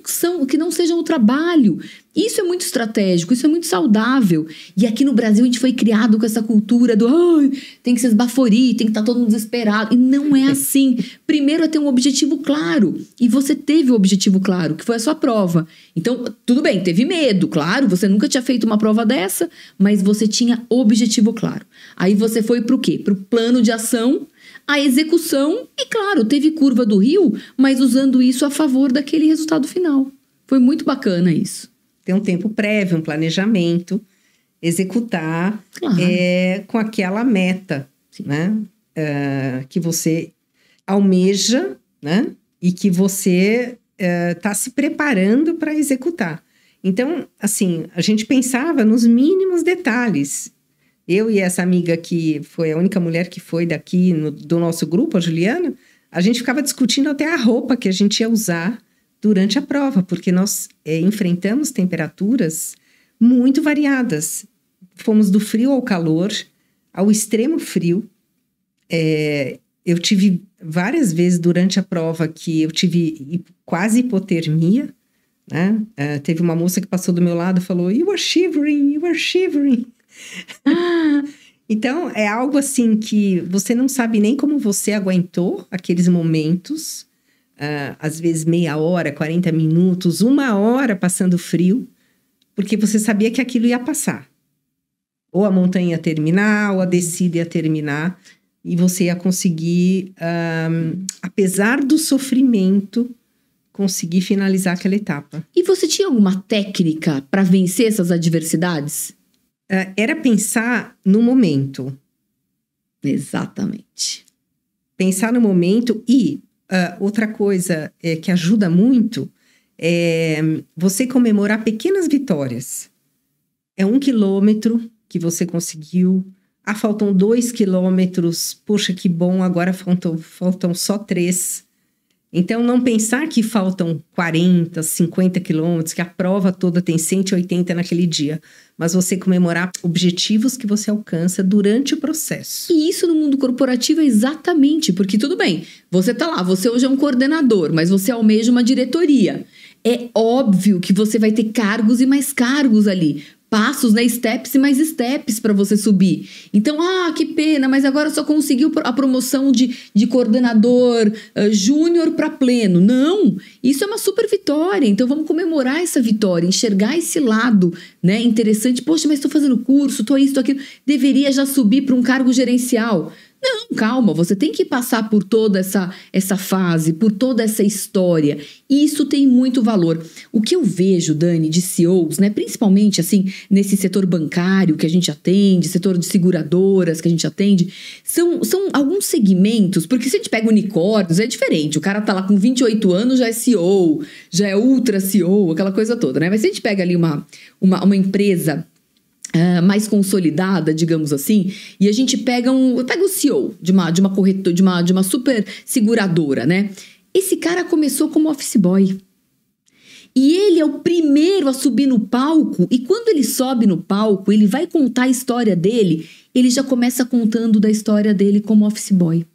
sejam o trabalho. Isso é muito estratégico, isso é muito saudável. E aqui no Brasil a gente foi criado com essa cultura do tem que se esbaforir, tem que estar todo mundo desesperado. E não é assim. Primeiro é ter um objetivo claro. E você teve o objetivo claro, que foi a sua prova. Então, tudo bem, teve medo, claro. Você nunca tinha feito uma prova dessa, mas você tinha objetivo claro. Aí você foi pro quê? Pro plano de ação, a execução e, claro, teve curva do rio, mas usando isso a favor daquele resultado final. Foi muito bacana isso. Ter um tempo prévio, um planejamento, executar com aquela meta, né? Que você almeja, né? E que você está se preparando para executar. Então, assim, a gente pensava nos mínimos detalhes. Eu e essa amiga que foi a única mulher que foi daqui do nosso grupo, a Juliana, a gente ficava discutindo até a roupa que a gente ia usar durante a prova, porque nós enfrentamos temperaturas muito variadas. Fomos do frio ao calor, ao extremo frio. Eu tive várias vezes durante a prova que eu tive quase hipotermia, né? Teve uma moça que passou do meu lado e falou, you are shivering, you are shivering. Então, é algo assim que você não sabe nem como você aguentou aqueles momentos, às vezes meia hora, 40 minutos, 1 hora passando frio, porque você sabia que aquilo ia passar. Ou a montanha ia terminar, ou a descida ia terminar, e você ia conseguir, apesar do sofrimento, conseguir finalizar aquela etapa. E você tinha alguma técnica para vencer essas adversidades? Era pensar no momento. Exatamente. Pensar no momento e outra coisa que ajuda muito é você comemorar pequenas vitórias. É 1 quilômetro que você conseguiu. Faltam 2 quilômetros. Poxa, que bom, agora faltam só 3. Então, não pensar que faltam 40, 50 quilômetros, que a prova toda tem 180 naquele dia. Mas você comemorar objetivos que você alcança durante o processo. E isso no mundo corporativo é exatamente, porque tudo bem, você tá lá, você hoje é um coordenador, mas você almeja uma diretoria. É óbvio que você vai ter cargos e mais cargos ali. Passos, né? Steps e mais steps para você subir. Então, que pena, mas agora só conseguiu a promoção de coordenador júnior para pleno. Não, isso é uma super vitória. Então, vamos comemorar essa vitória, enxergar esse lado, né? Interessante. Poxa, mas estou fazendo curso, estou isso, estou aquilo. Deveria já subir para um cargo gerencial. Não, calma, você tem que passar por toda essa fase, por toda essa história. E isso tem muito valor. O que eu vejo, Dani, de CEOs, né, principalmente assim, nesse setor bancário que a gente atende, setor de seguradoras que a gente atende, são alguns segmentos, porque se a gente pega unicórnios, é diferente. O cara tá lá com 28 anos, já é CEO, já é ultra CEO, aquela coisa toda, né? Mas se a gente pega ali uma empresa mais consolidada, digamos assim, e a gente pega o CEO de uma corretora, de uma super seguradora, né? Esse cara começou como office boy. E ele é o primeiro a subir no palco, e quando ele sobe no palco, ele vai contar a história dele, ele já começa contando da história dele como office boy.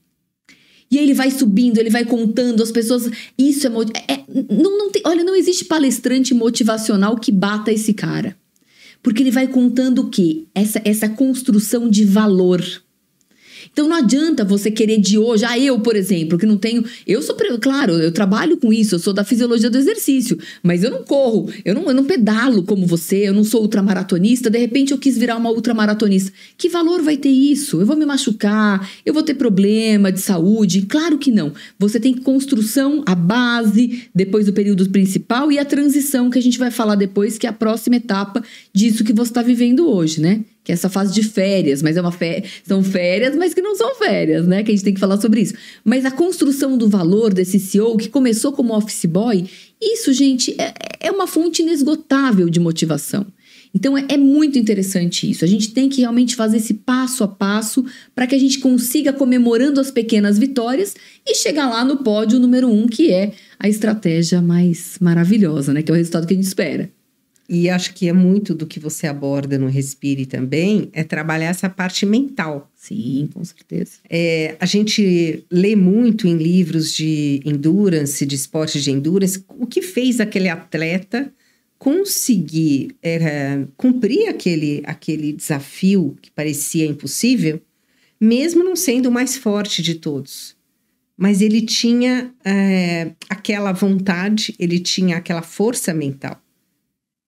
E aí ele vai subindo, ele vai contando, as pessoas... Isso não existe palestrante motivacional que bata esse cara. Porque ele vai contando o quê? Essa construção de valor. Então não adianta você querer de hoje... eu, por exemplo, que não tenho... Claro, eu trabalho com isso, eu sou da fisiologia do exercício, mas eu não corro, eu não pedalo como você, eu não sou ultramaratonista, de repente eu quis virar uma ultramaratonista. Que valor vai ter isso? Eu vou me machucar, eu vou ter problema de saúde? Claro que não. Você tem construção, a base, depois do período principal e a transição que a gente vai falar depois, que é a próxima etapa disso que você está vivendo hoje, né? Que é essa fase de férias, mas são férias, mas que não são férias, né? Que a gente tem que falar sobre isso. Mas a construção do valor desse CEO que começou como office boy, isso, gente, é uma fonte inesgotável de motivação. Então, é muito interessante isso. A gente tem que realmente fazer esse passo a passo para que a gente consiga, comemorando as pequenas vitórias, e chegar lá no pódio número 1, que é a estratégia mais maravilhosa, né? Que é o resultado que a gente espera. E acho que é muito do que você aborda no Respire também, é trabalhar essa parte mental. Sim, com certeza. A gente lê muito em livros de endurance, de esporte de endurance, o que fez aquele atleta conseguir cumprir aquele desafio que parecia impossível, mesmo não sendo o mais forte de todos. Mas ele tinha aquela vontade, ele tinha aquela força mental.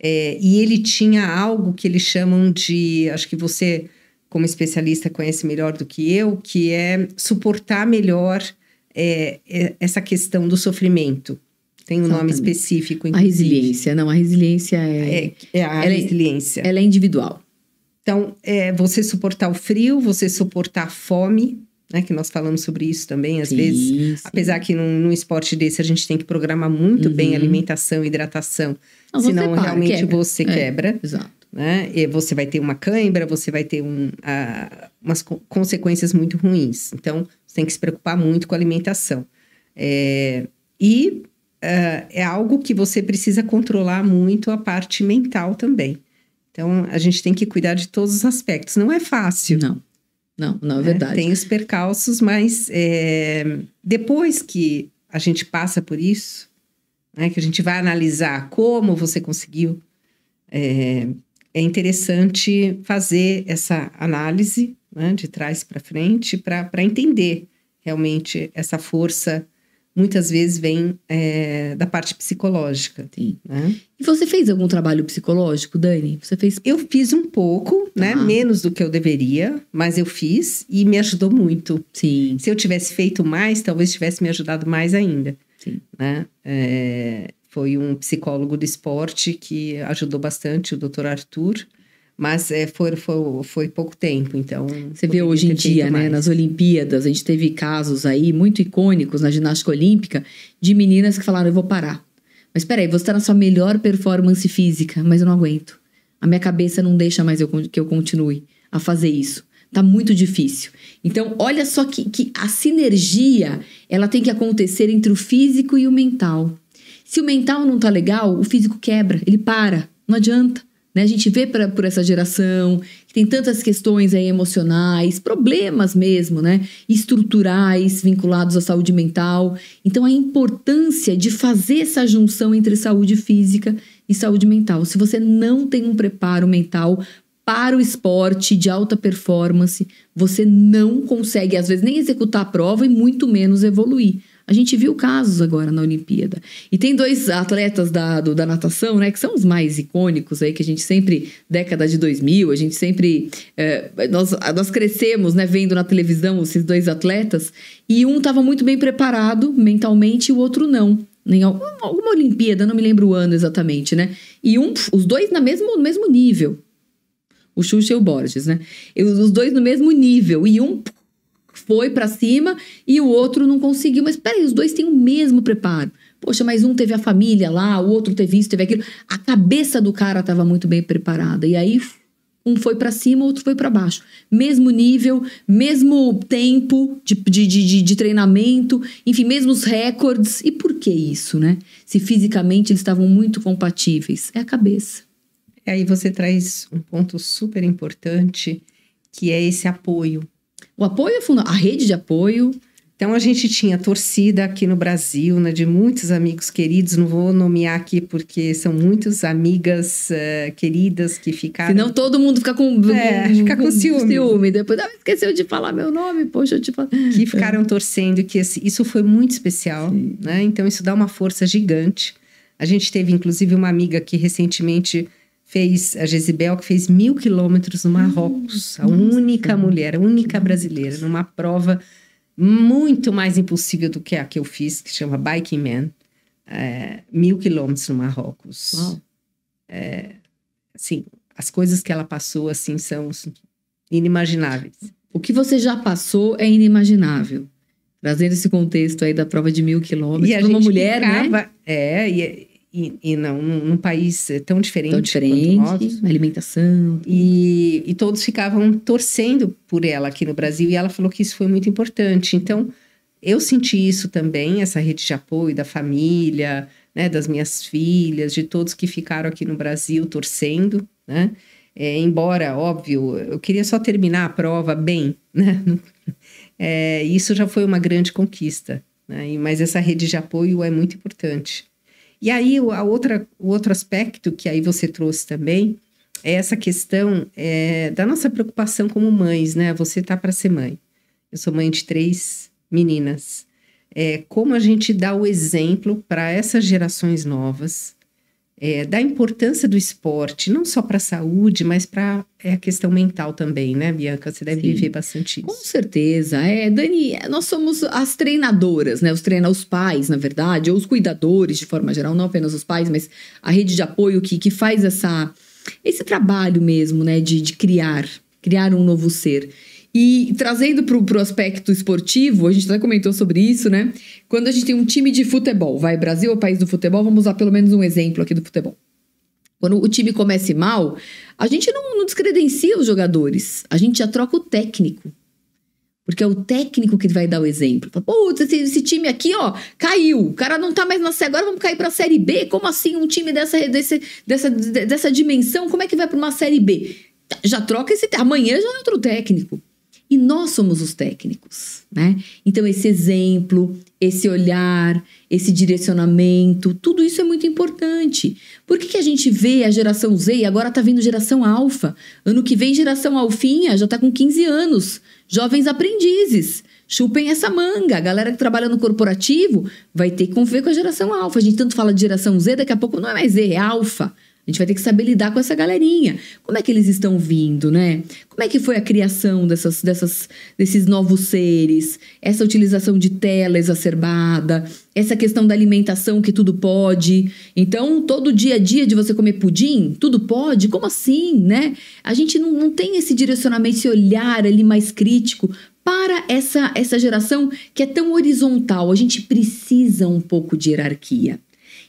E ele tinha algo que eles chamam de... Acho que você, como especialista, conhece melhor do que eu, que é suportar melhor essa questão do sofrimento. Tem um nome específico, inclusive. A resiliência. Não, a resiliência a resiliência. Ela é individual. Então, você suportar o frio, você suportar a fome, né, que nós falamos sobre isso também, às vezes. Sim. Apesar que num esporte desse a gente tem que programar muito bem a alimentação e hidratação. Não, senão realmente você quebra. Exato. Né? E você vai ter uma cãibra, você vai ter umas consequências muito ruins. Então, você tem que se preocupar muito com a alimentação. É algo que você precisa controlar muito a parte mental também. Então, a gente tem que cuidar de todos os aspectos. Não é fácil. Não, é verdade. Tem os percalços, mas depois que a gente passa por isso, né, que a gente vai analisar como você conseguiu, é interessante fazer essa análise, né, de trás para frente para entender realmente essa força. Muitas vezes vem da parte psicológica. Sim. Né? E você fez algum trabalho psicológico, Dani? Eu fiz um pouco, né? Menos do que eu deveria, mas eu fiz e me ajudou muito. Sim. Se eu tivesse feito mais, talvez tivesse me ajudado mais ainda. Sim. Né? Foi um psicólogo do esporte que ajudou bastante, o Dr. Arthur. Mas foi pouco tempo, então... Você vê hoje em dia, né, nas Olimpíadas, a gente teve casos aí muito icônicos na ginástica olímpica de meninas que falaram, eu vou parar. Mas peraí, você está na sua melhor performance física, mas eu não aguento. A minha cabeça não deixa mais que eu continue a fazer isso. Tá muito difícil. Então, olha só que a sinergia, ela tem que acontecer entre o físico e o mental. Se o mental não tá legal, o físico quebra, ele para, não adianta. Né? A gente vê por essa geração que tem tantas questões aí emocionais, problemas mesmo, né? Estruturais vinculados à saúde mental. Então, a importância de fazer essa junção entre saúde física e saúde mental. Se você não tem um preparo mental para o esporte de alta performance, você não consegue, às vezes, nem executar a prova e muito menos evoluir. A gente viu casos agora na Olimpíada. E tem 2 atletas da natação, né, que são os mais icônicos aí, que a gente sempre, década de 2000, a gente sempre... nós crescemos, né, vendo na televisão esses 2 atletas, e um estava muito bem preparado mentalmente e o outro não. Em alguma Olimpíada, não me lembro o ano exatamente, né? E os 2 no mesmo nível. O Xuxa e o Borges, né? Os 2 no mesmo nível. E um foi pra cima e o outro não conseguiu. Mas peraí, os 2 têm o mesmo preparo. Poxa, mas um teve a família lá, o outro teve isso, teve aquilo. A cabeça do cara estava muito bem preparada. E aí, um foi pra cima, o outro foi pra baixo. Mesmo nível, mesmo tempo de treinamento, enfim, mesmos recordes. E por que isso, né? Se fisicamente eles estavam muito compatíveis. É a cabeça. E aí você traz um ponto super importante, que é esse apoio. O apoio é fundamental, a rede de apoio. Então, a gente tinha torcida aqui no Brasil, né, de muitos amigos queridos, não vou nomear aqui porque são muitas amigas queridas que ficaram... Senão todo mundo fica com ciúme. Depois, esqueceu de falar meu nome, poxa, eu te falo. Que ficaram torcendo, que isso foi muito especial, né? Então, isso dá uma força gigante. A gente teve, inclusive, uma amiga que recentemente... a Jezibel, que fez 1000 quilômetros no Marrocos. A única mulher, a única brasileira, numa prova muito mais impossível do que a que eu fiz, que chama Biking Man. 1000 quilômetros no Marrocos. Uau. Assim, as coisas que ela passou, assim, são inimagináveis. O que você já passou é inimaginável. Trazendo esse contexto aí da prova de 1000 quilômetros. E uma mulher, ficava, né? E não, num país tão diferente quanto nós. Alimentação. E todos ficavam torcendo por ela aqui no Brasil. E ela falou que isso foi muito importante. Então, eu senti isso também, essa rede de apoio da família, né, das minhas filhas, de todos que ficaram aqui no Brasil torcendo, né? Embora, óbvio, eu queria só terminar a prova bem, né? Isso já foi uma grande conquista, né? Mas essa rede de apoio é muito importante. E aí, o outro aspecto que aí você trouxe também é essa questão da nossa preocupação como mães, né? Você tá para ser mãe. Eu sou mãe de 3 meninas. Como a gente dá o exemplo para essas gerações novas da importância do esporte, não só para a saúde, mas para a questão mental também, né, Bianca? Você deve viver bastante isso. Com certeza. Dani, nós somos as treinadoras, né? Os pais, na verdade, ou os cuidadores, de forma geral, não apenas os pais, mas a rede de apoio que faz esse trabalho mesmo, né, de criar um novo ser. E trazendo pro aspecto esportivo, a gente até comentou sobre isso, né? Quando a gente tem um time de futebol, Brasil é o país do futebol, vamos usar pelo menos um exemplo aqui do futebol. Quando o time começa mal, a gente não descredencia os jogadores, a gente já troca o técnico. Porque é o técnico que vai dar o exemplo. Putz, esse time aqui, ó, caiu. O cara não tá mais na série. Agora vamos cair pra Série B? Como assim um time dessa dimensão? Como é que vai pra uma Série B? Já troca amanhã já é outro técnico. E nós somos os técnicos, né? Então, esse exemplo, esse olhar, esse direcionamento, tudo isso é muito importante. Por que a gente vê a geração Z e agora tá vindo geração alfa? Ano que vem, geração alfinha já tá com 15 anos. Jovens aprendizes. Chupem essa manga. A galera que trabalha no corporativo vai ter que conviver com a geração alfa. A gente tanto fala de geração Z, daqui a pouco não é mais Z, é alfa. A gente vai ter que saber lidar com essa galerinha. Como é que eles estão vindo, né? Como é que foi a criação desses novos seres? Essa utilização de tela exacerbada, essa questão da alimentação que tudo pode. Então, todo dia a dia de você comer pudim, tudo pode? Como assim, né? A gente não tem esse direcionamento, esse olhar ali mais crítico para essa geração que é tão horizontal. A gente precisa um pouco de hierarquia.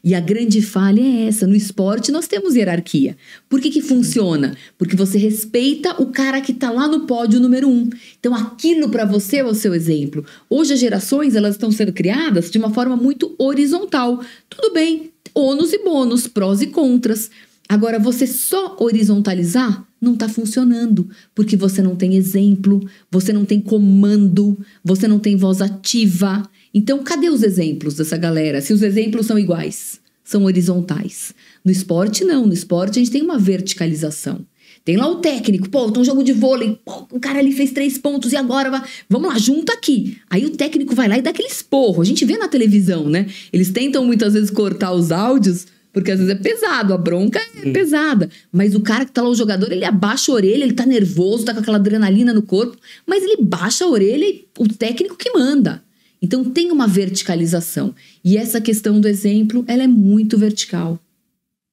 E a grande falha é essa. No esporte, nós temos hierarquia. Por que funciona? Porque você respeita o cara que tá lá no pódio número 1. Então, aquilo para você é o seu exemplo. Hoje, as gerações, elas estão sendo criadas de uma forma muito horizontal. Tudo bem, ônus e bônus, prós e contras. Agora, você só horizontalizar não está funcionando, porque você não tem exemplo, você não tem comando, você não tem voz ativa. Então, cadê os exemplos dessa galera? Se os exemplos são iguais, são horizontais. No esporte, não. No esporte, a gente tem uma verticalização. Tem lá o técnico, pô, tem um jogo de vôlei, pô, o cara ali fez 3 pontos e agora, vamos lá, junta aqui. Aí o técnico vai lá e dá aquele esporro. A gente vê na televisão, né? Eles tentam muitas vezes cortar os áudios, porque às vezes é pesado, a bronca é pesada. Mas o cara que tá lá, o jogador, ele abaixa a orelha, ele tá nervoso, tá com aquela adrenalina no corpo, mas ele baixa a orelha e o técnico que manda. Então tem uma verticalização. E essa questão do exemplo, ela é muito vertical.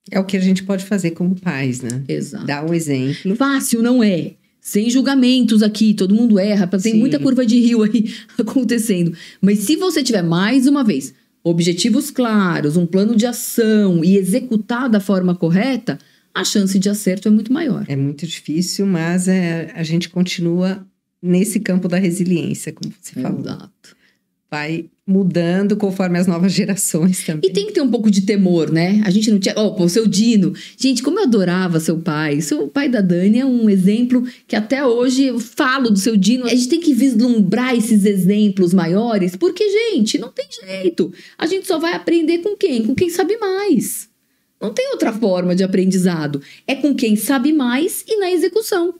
É o que a gente pode fazer como pais, né? Exato. Dar um exemplo. Fácil não é. Sem julgamentos aqui, todo mundo erra, tem muita curva de rio aí acontecendo. Mas se você tiver, mais uma vez, objetivos claros, um plano de ação e executar da forma correta, a chance de acerto é muito maior. É muito difícil, mas a gente continua nesse campo da resiliência, como você falou. Exato. Vai mudando conforme as novas gerações também. E tem que ter um pouco de temor, né? A gente não tinha... o seu Dino. Gente, como eu adorava seu pai. Seu pai da Dani é um exemplo que até hoje eu falo do seu Dino. A gente tem que vislumbrar esses exemplos maiores, porque, gente, não tem jeito. A gente só vai aprender com quem? Com quem sabe mais. Não tem outra forma de aprendizado. É com quem sabe mais e na execução.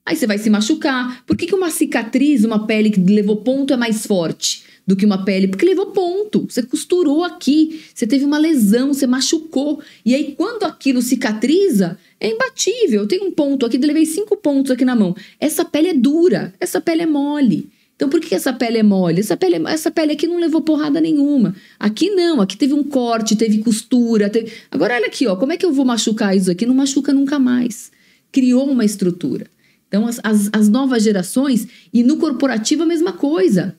Aí você vai se machucar. Por que uma cicatriz, uma pele que levou ponto é mais forte do que uma pele? Porque levou ponto. Você costurou aqui, você teve uma lesão, você machucou. E aí quando aquilo cicatriza, é imbatível. Eu tenho um ponto aqui, levei 5 pontos aqui na mão. Essa pele é dura, essa pele é mole. Então por que essa pele é mole? Essa pele aqui não levou porrada nenhuma. Aqui não, aqui teve um corte, teve costura. Agora olha aqui, como é que eu vou machucar isso aqui? Não machuca nunca mais. Criou uma estrutura. Então, as novas gerações, e no corporativo a mesma coisa.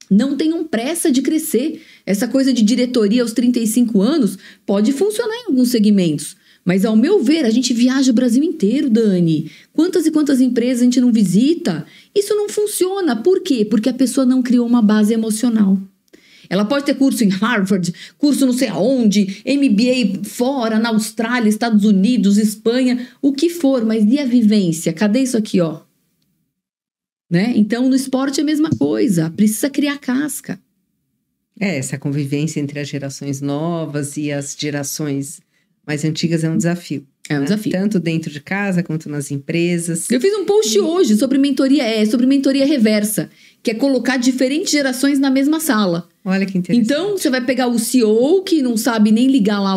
Não tenham pressa de crescer. Essa coisa de diretoria aos 35 anos pode funcionar em alguns segmentos. Mas, ao meu ver, a gente viaja o Brasil inteiro, Dani. Quantas e quantas empresas a gente não visita? Isso não funciona. Por quê? Porque a pessoa não criou uma base emocional. Ela pode ter curso em Harvard, curso não sei aonde, MBA fora, na Austrália, Estados Unidos, Espanha, o que for, mas e a vivência? Cadê isso aqui, Né? Então, no esporte é a mesma coisa, precisa criar casca. Essa convivência entre as gerações novas e as gerações mais antigas é um desafio. É um desafio. Tanto dentro de casa quanto nas empresas. Eu fiz um post hoje sobre mentoria reversa, que é colocar diferentes gerações na mesma sala. Olha que interessante. Então, você vai pegar o CEO que não sabe nem ligar lá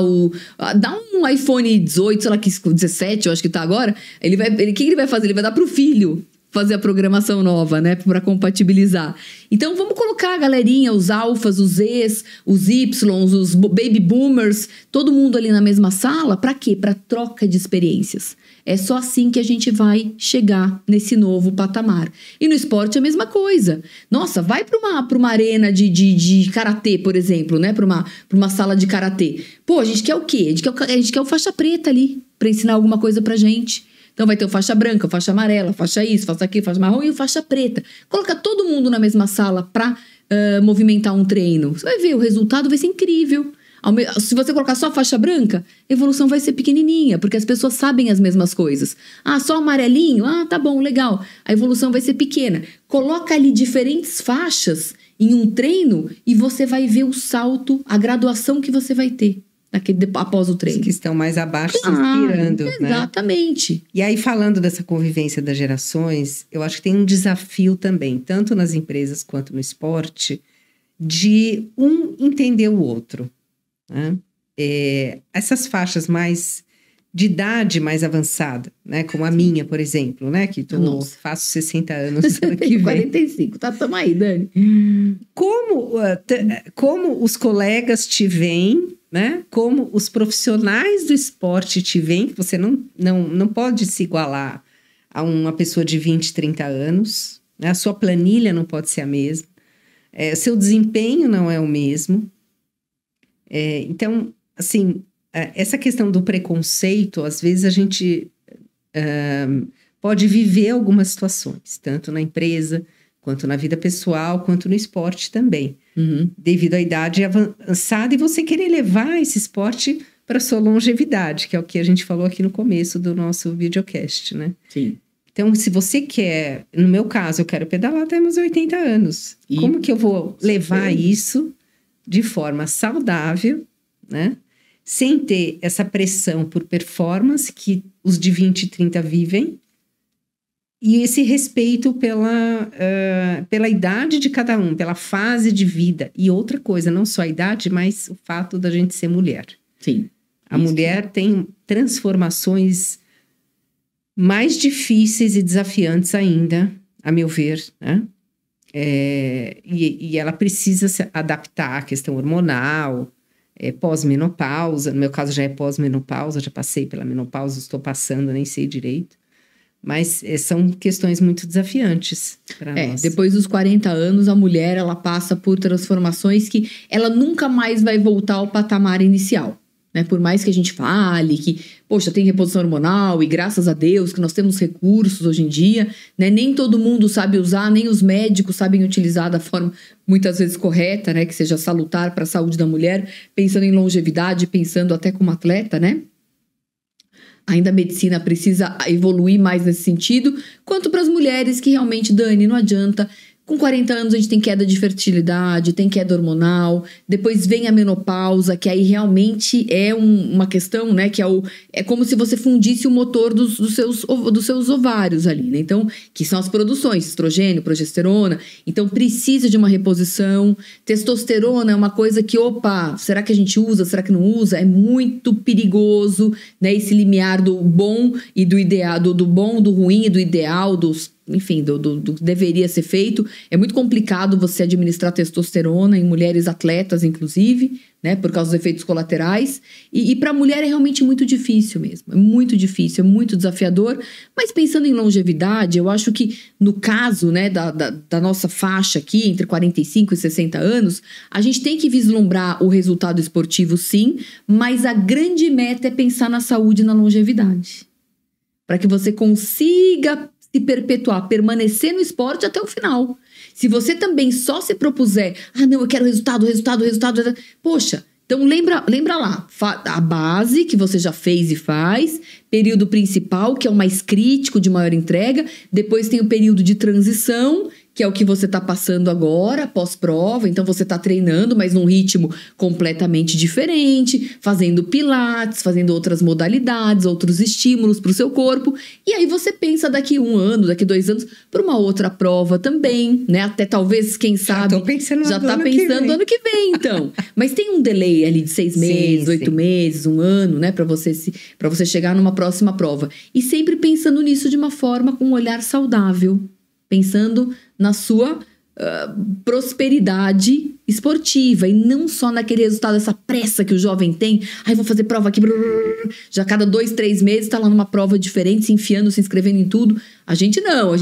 dá um iPhone 18, sei lá, 17, eu acho que tá agora. O que ele vai fazer? Ele vai dar pro filho fazer a programação nova, né? Pra compatibilizar. Então, vamos colocar a galerinha, os alfas, os Zs, os Ys, os baby boomers, todo mundo ali na mesma sala. Pra quê? Pra troca de experiências. É só assim que a gente vai chegar nesse novo patamar. E no esporte é a mesma coisa. Nossa, vai para uma arena de karatê, por exemplo, né? Para uma sala de karatê. Pô, a gente quer o quê? A gente quer o faixa preta ali para ensinar alguma coisa pra gente. Então vai ter o faixa branca, o faixa amarela, faixa isso, faixa aquilo, faixa marrom e o faixa preta. Coloca todo mundo na mesma sala para movimentar um treino. Você vai ver, o resultado vai ser incrível. Se você colocar só a faixa branca, a evolução vai ser pequenininha, porque as pessoas sabem as mesmas coisas. Só amarelinho? Tá bom, legal. A evolução vai ser pequena. Coloca ali diferentes faixas em um treino e você vai ver o salto, a graduação que você vai ter após o treino. Os que estão mais abaixo se inspirando, né? Exatamente. E aí, falando dessa convivência das gerações, eu acho que tem um desafio também, tanto nas empresas quanto no esporte, de um entender o outro. Né? Essas faixas de idade mais avançada, né? Como a minha, por exemplo, né? Que faço 60 anos ano que vem. 45, tamo aí, Dani. Como os colegas te veem, né? Como os profissionais do esporte te veem, que você não pode se igualar a uma pessoa de 20, 30 anos, né? A sua planilha não pode ser a mesma, seu desempenho não é o mesmo. Então, assim, essa questão do preconceito, às vezes a gente pode viver algumas situações, tanto na empresa, quanto na vida pessoal, quanto no esporte também. Devido à idade avançada e você querer levar esse esporte para sua longevidade, que é o que a gente falou aqui no começo do nosso videocast, né? Sim. Então, se você quer, no meu caso, eu quero pedalar até meus 80 anos. Como que eu vou levar isso de forma saudável, né? Sem ter essa pressão por performance que os de 20 e 30 vivem, e esse respeito pela idade de cada um, pela fase de vida. E outra coisa, não só a idade, mas o fato da gente ser mulher. Sim. A mulher tem transformações mais difíceis e desafiantes ainda, a meu ver, né? E ela precisa se adaptar à questão hormonal, pós-menopausa. No meu caso já é pós-menopausa, já passei pela menopausa, estou passando, nem sei direito. Mas são questões muito desafiantes para nós. Depois dos 40 anos, a mulher ela passa por transformações que ela nunca mais vai voltar ao patamar inicial. Né? Por mais que a gente fale que, poxa, tem reposição hormonal e graças a Deus que nós temos recursos hoje em dia, né? Nem todo mundo sabe usar, nem os médicos sabem utilizar da forma muitas vezes correta, né? Que seja salutar para a saúde da mulher, pensando em longevidade, pensando até como atleta, né? Ainda a medicina precisa evoluir mais nesse sentido, quanto para as mulheres que realmente, Dani, não adianta. Com 40 anos a gente tem queda de fertilidade, tem queda hormonal, depois vem a menopausa, que aí realmente é uma questão, né, que é como se você fundisse o motor dos seus ovários ali, né? Então, que são as produções, estrogênio, progesterona, então precisa de uma reposição. Testosterona é uma coisa que, será que a gente usa, será que não usa? É muito perigoso, né, esse limiar do bom e do ideal, do bom, do ruim e do ideal, enfim, do que deveria ser feito. É muito complicado você administrar testosterona em mulheres atletas, inclusive, né, por causa dos efeitos colaterais. E para a mulher é realmente muito difícil mesmo. É muito difícil, é muito desafiador. Mas pensando em longevidade, eu acho que no caso, né, da nossa faixa aqui, entre 45 e 60 anos, a gente tem que vislumbrar o resultado esportivo, sim, mas a grande meta é pensar na saúde e na longevidade. Para que você consiga se perpetuar, permanecer no esporte até o final. Se você também só se propuser, não, eu quero resultado, poxa, então lembra lá, a base que você já fez e faz, período principal, que é o mais crítico, de maior entrega, depois tem o período de transição, que é o que você está passando agora, pós-prova, então você está treinando, mas num ritmo completamente diferente, fazendo pilates, fazendo outras modalidades, outros estímulos para o seu corpo, e aí você pensa daqui 1 ano, daqui 2 anos, para uma outra prova também, né? Até talvez, quem sabe, já está pensando no ano que vem, então. Mas tem um delay ali de 6 meses, 8 meses, 1 ano, né? Para você chegar numa próxima prova. E sempre pensando nisso de uma forma com um olhar saudável, pensando na sua prosperidade esportiva e não só naquele resultado, essa pressa que o jovem tem. Vou fazer prova aqui, já cada 2, 3 meses tá lá numa prova diferente, se enfiando, se inscrevendo em tudo. A gente não,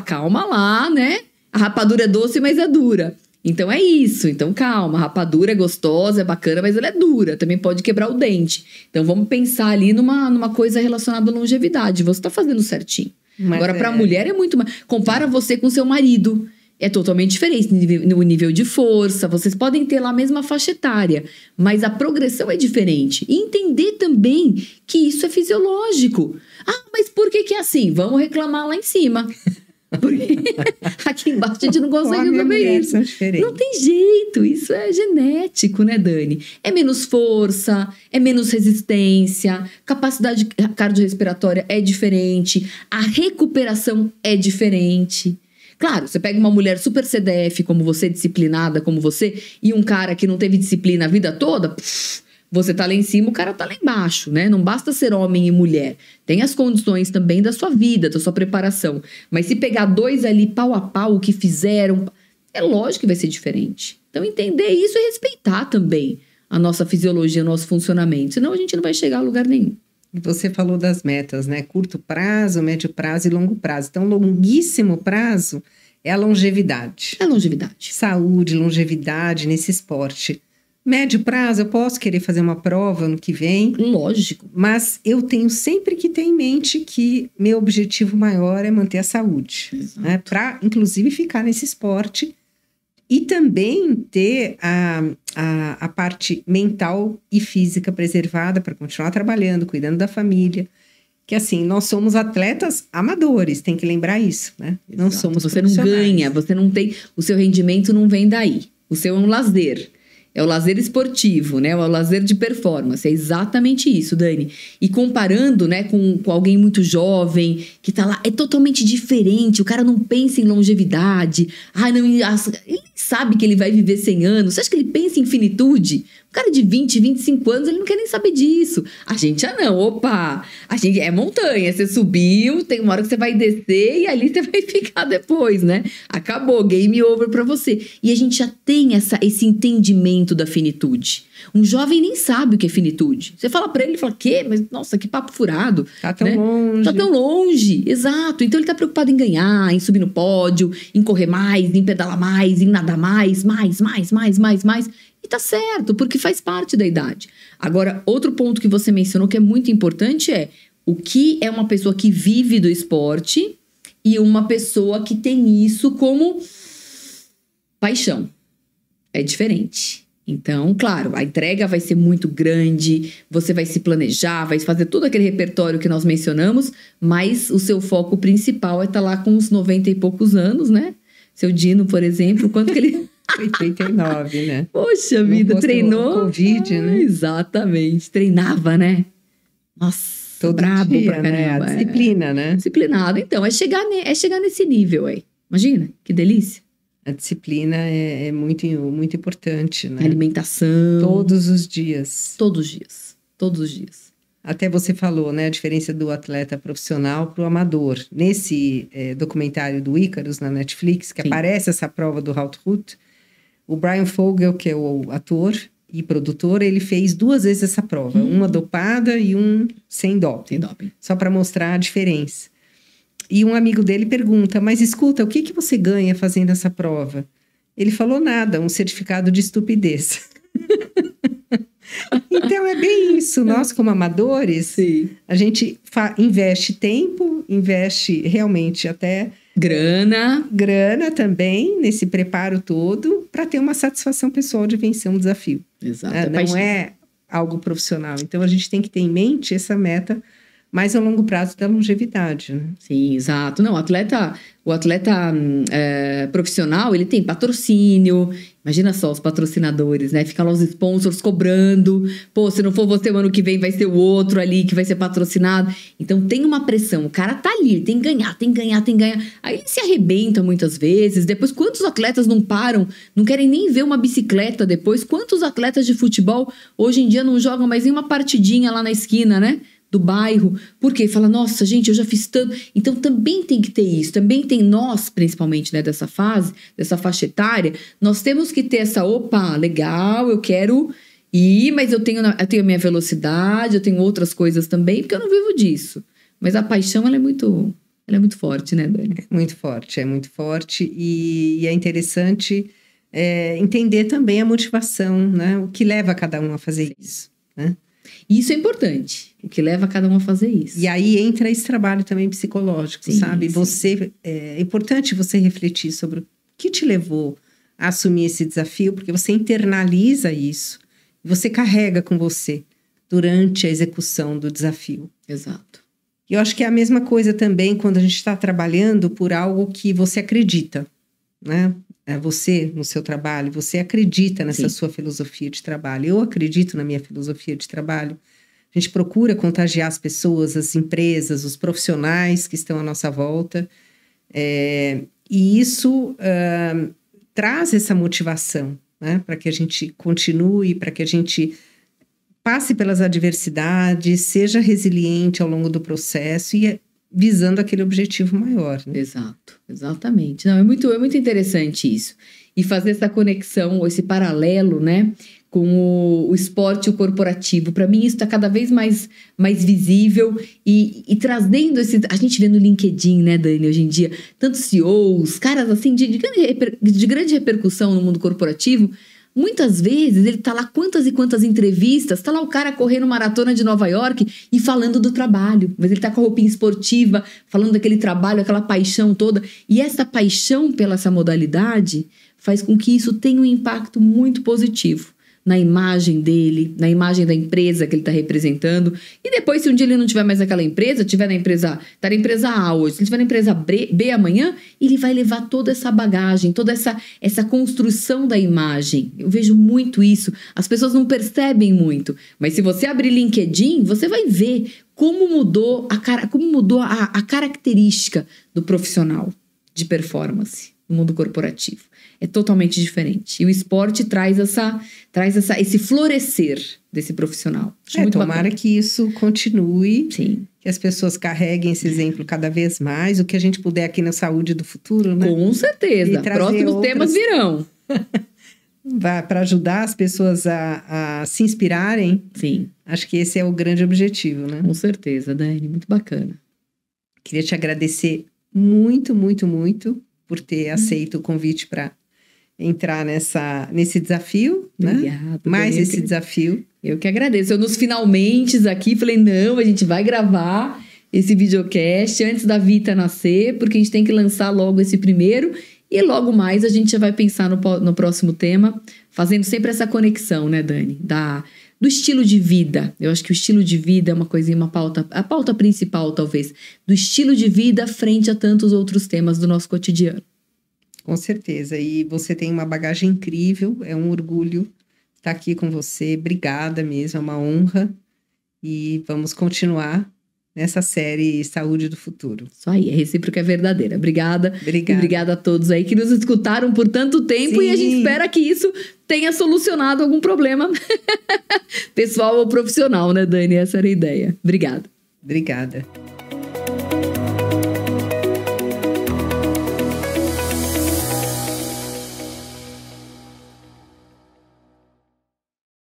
calma lá, né? A rapadura é doce, mas é dura. Então é isso, então calma, a rapadura é gostosa, é bacana, mas ela é dura, também pode quebrar o dente. Então vamos pensar ali numa coisa relacionada à longevidade, você tá fazendo certinho. Agora, para a mulher é muito mais. Compara você com seu marido. É totalmente diferente no nível de força. Vocês podem ter lá a mesma faixa etária, mas a progressão é diferente. E entender também que isso é fisiológico. Mas por que é assim? Vamos reclamar lá em cima. Porque aqui embaixo a gente não consegue resolver isso. Não tem jeito, isso é genético, né, Dani? É menos força, é menos resistência, capacidade cardiorrespiratória é diferente, a recuperação é diferente. Claro, você pega uma mulher super CDF como você, disciplinada como você, e um cara que não teve disciplina a vida toda, você tá lá em cima, o cara tá lá embaixo, né? Não basta ser homem e mulher. Tem as condições também da sua vida, da sua preparação. Mas se pegar 2 ali pau a pau, o que fizeram, é lógico que vai ser diferente. Então entender isso e respeitar também a nossa fisiologia, o nosso funcionamento. Senão a gente não vai chegar a lugar nenhum. Você falou das metas, né? Curto prazo, médio prazo e longo prazo. Então, longuíssimo prazo é a longevidade. É a longevidade. Saúde, longevidade nesse esporte. Médio prazo, eu posso querer fazer uma prova no que vem, Lógico. mas eu tenho sempre que ter em mente que meu objetivo maior é manter a saúde, né? Para, inclusive, ficar nesse esporte e também ter a parte mental e física preservada para continuar trabalhando, cuidando da família. Que assim, nós somos atletas amadores, tem que lembrar isso, né? Não somos Você não ganha, você não tem... O seu rendimento não vem daí. O seu é um lazer. É o lazer esportivo, né? É o lazer de performance. É exatamente isso, Dani. E comparando, né, com alguém muito jovem, que tá lá, é totalmente diferente. O cara não pensa em longevidade. Ele sabe que ele vai viver 100 anos. Você acha que ele pensa em finitude? O cara de 20, 25 anos, ele não quer nem saber disso. A gente, não. Opa! A gente é montanha. Você subiu, tem uma hora que você vai descer e ali você vai ficar depois, né? Acabou, game over pra você. E a gente já tem esse entendimento da finitude. Um jovem nem sabe o que é finitude. Você fala pra ele, ele fala, quê? Mas, nossa, que papo furado. Tá tão longe. Tá tão longe, exato. Então ele tá preocupado em ganhar, em subir no pódio, em correr mais, em pedalar mais, em nadar mais. E tá certo, porque faz parte da idade. Agora, outro ponto que você mencionou que é muito importante é o que é uma pessoa que vive do esporte e uma pessoa que tem isso como paixão. É diferente. Então, claro, a entrega vai ser muito grande, você vai se planejar, vai fazer todo aquele repertório que nós mencionamos, mas o seu foco principal é estar lá com uns 90 e poucos anos, né? Seu Dino, por exemplo, quanto que ele... 89, né? Poxa vida, treinou. Covid, né? Exatamente, treinava, né? Nossa, todo brabo dia, pra caramba. né? A disciplina, né? Disciplinado. Então, é chegar nesse nível aí. Imagina, que delícia. A disciplina é muito, muito importante, né? Alimentação. Todos os dias. Todos os dias. Até você falou, né? A diferença do atleta profissional para o amador. Nesse documentário do Icarus na Netflix, que aparece essa prova do Haut-Ruth, o Brian Fogel, que é o ator e produtor, ele fez 2 vezes essa prova. Uma dopada e um sem doping. Só para mostrar a diferença. E um amigo dele pergunta, mas escuta, o que você ganha fazendo essa prova? Ele falou nada, um certificado de estupidez. Então, é bem isso. Nós, como amadores, Sim. A gente investe tempo, investe realmente até... Grana também, nesse preparo todo, para ter uma satisfação pessoal de vencer um desafio. Exato. Não é algo profissional. Então, a gente tem que ter em mente essa meta mais a longo prazo da longevidade, né? Sim, exato. Não, o atleta profissional, ele tem patrocínio. Imagina só os patrocinadores, né? Fica lá os sponsors cobrando. Pô, se não for você, o ano que vem vai ser o outro ali que vai ser patrocinado. Então, tem uma pressão. O cara tá ali, tem que ganhar. Aí ele se arrebenta muitas vezes. Depois, quantos atletas não param? Não querem nem ver uma bicicleta depois? Quantos atletas de futebol hoje em dia não jogam mais nem uma partidinha lá na esquina, né? Do bairro, porque fala, nossa, gente, eu já fiz tanto. Então, também tem que ter isso. Também tem nós, principalmente, né, dessa faixa etária, nós temos que ter essa, opa, legal, eu quero ir, mas eu tenho a minha velocidade, eu tenho outras coisas também, porque eu não vivo disso. Mas a paixão, ela é muito forte, né, Dani? É muito forte. E é interessante entender também a motivação, né? O que leva cada um a fazer isso, né? Isso é importante, o que leva cada um a fazer isso. E aí entra esse trabalho também psicológico, sabe? Sim. É importante você refletir sobre o que te levou a assumir esse desafio, porque você internaliza isso, você carrega com você durante a execução do desafio. Exato. E eu acho que é a mesma coisa também quando a gente está trabalhando por algo que você acredita, né? Você, no seu trabalho, você acredita nessa sua filosofia de trabalho. Eu acredito na minha filosofia de trabalho. A gente procura contagiar as pessoas, as empresas, os profissionais que estão à nossa volta. E isso traz essa motivação, né? Para que a gente continue, para que a gente passe pelas adversidades, seja resiliente ao longo do processo e visando aquele objetivo maior, né? Exato, exatamente. Não, é muito interessante isso. E fazer essa conexão, esse paralelo, né, com o esporte e o corporativo. Para mim, isso está cada vez mais visível e trazendo esse... A gente vê no LinkedIn, né, Dani, hoje em dia, tantos CEOs, caras assim, de grande repercussão no mundo corporativo, muitas vezes ele tá lá quantas e quantas entrevistas, tá lá o cara correndo maratona de Nova York e falando do trabalho. Mas ele tá com a roupinha esportiva, falando daquele trabalho, aquela paixão toda. E essa paixão pela essa modalidade faz com que isso tenha um impacto muito positivo na imagem dele, na imagem da empresa que ele está representando. E depois, se um dia ele não tiver mais naquela empresa, tiver na empresa, tá na empresa A hoje, se ele estiver na empresa B amanhã, ele vai levar toda essa bagagem, toda essa construção da imagem. Eu vejo muito isso. As pessoas não percebem muito. Mas se você abrir LinkedIn, você vai ver como mudou a característica do profissional de performance no mundo corporativo. É totalmente diferente. E o esporte traz esse florescer desse profissional. Acho muito tomara bacana. que isso continue. Sim. Que as pessoas carreguem esse exemplo cada vez mais. O que a gente puder aqui na Saúde do Futuro, né? Com certeza. Próximos temas virão. Para ajudar as pessoas a se inspirarem. Sim. Acho que esse é o grande objetivo, né? Com certeza, Dani. Muito bacana. Queria te agradecer muito, muito, muito por ter aceito o convite para entrar nesse desafio, Obrigada, né? Mais esse desafio. Eu que agradeço. Eu nos finalmente aqui falei, não, a gente vai gravar esse videocast antes da Vita nascer, porque a gente tem que lançar logo esse primeiro e logo mais a gente já vai pensar no próximo tema, fazendo sempre essa conexão, né, Dani? Do estilo de vida. Eu acho que o estilo de vida é uma coisinha, a pauta principal, talvez, do estilo de vida frente a tantos outros temas do nosso cotidiano. Com certeza. E você tem uma bagagem incrível, é um orgulho estar aqui com você. Obrigada mesmo, é uma honra. E vamos continuar nessa série Saúde do Futuro. Isso aí, a recíproca é verdadeira. Obrigada. Obrigada. E obrigada a todos aí que nos escutaram por tanto tempo. Sim. E a gente espera que isso tenha solucionado algum problema pessoal ou profissional, né, Dani? Essa era a ideia. Obrigada. Obrigada.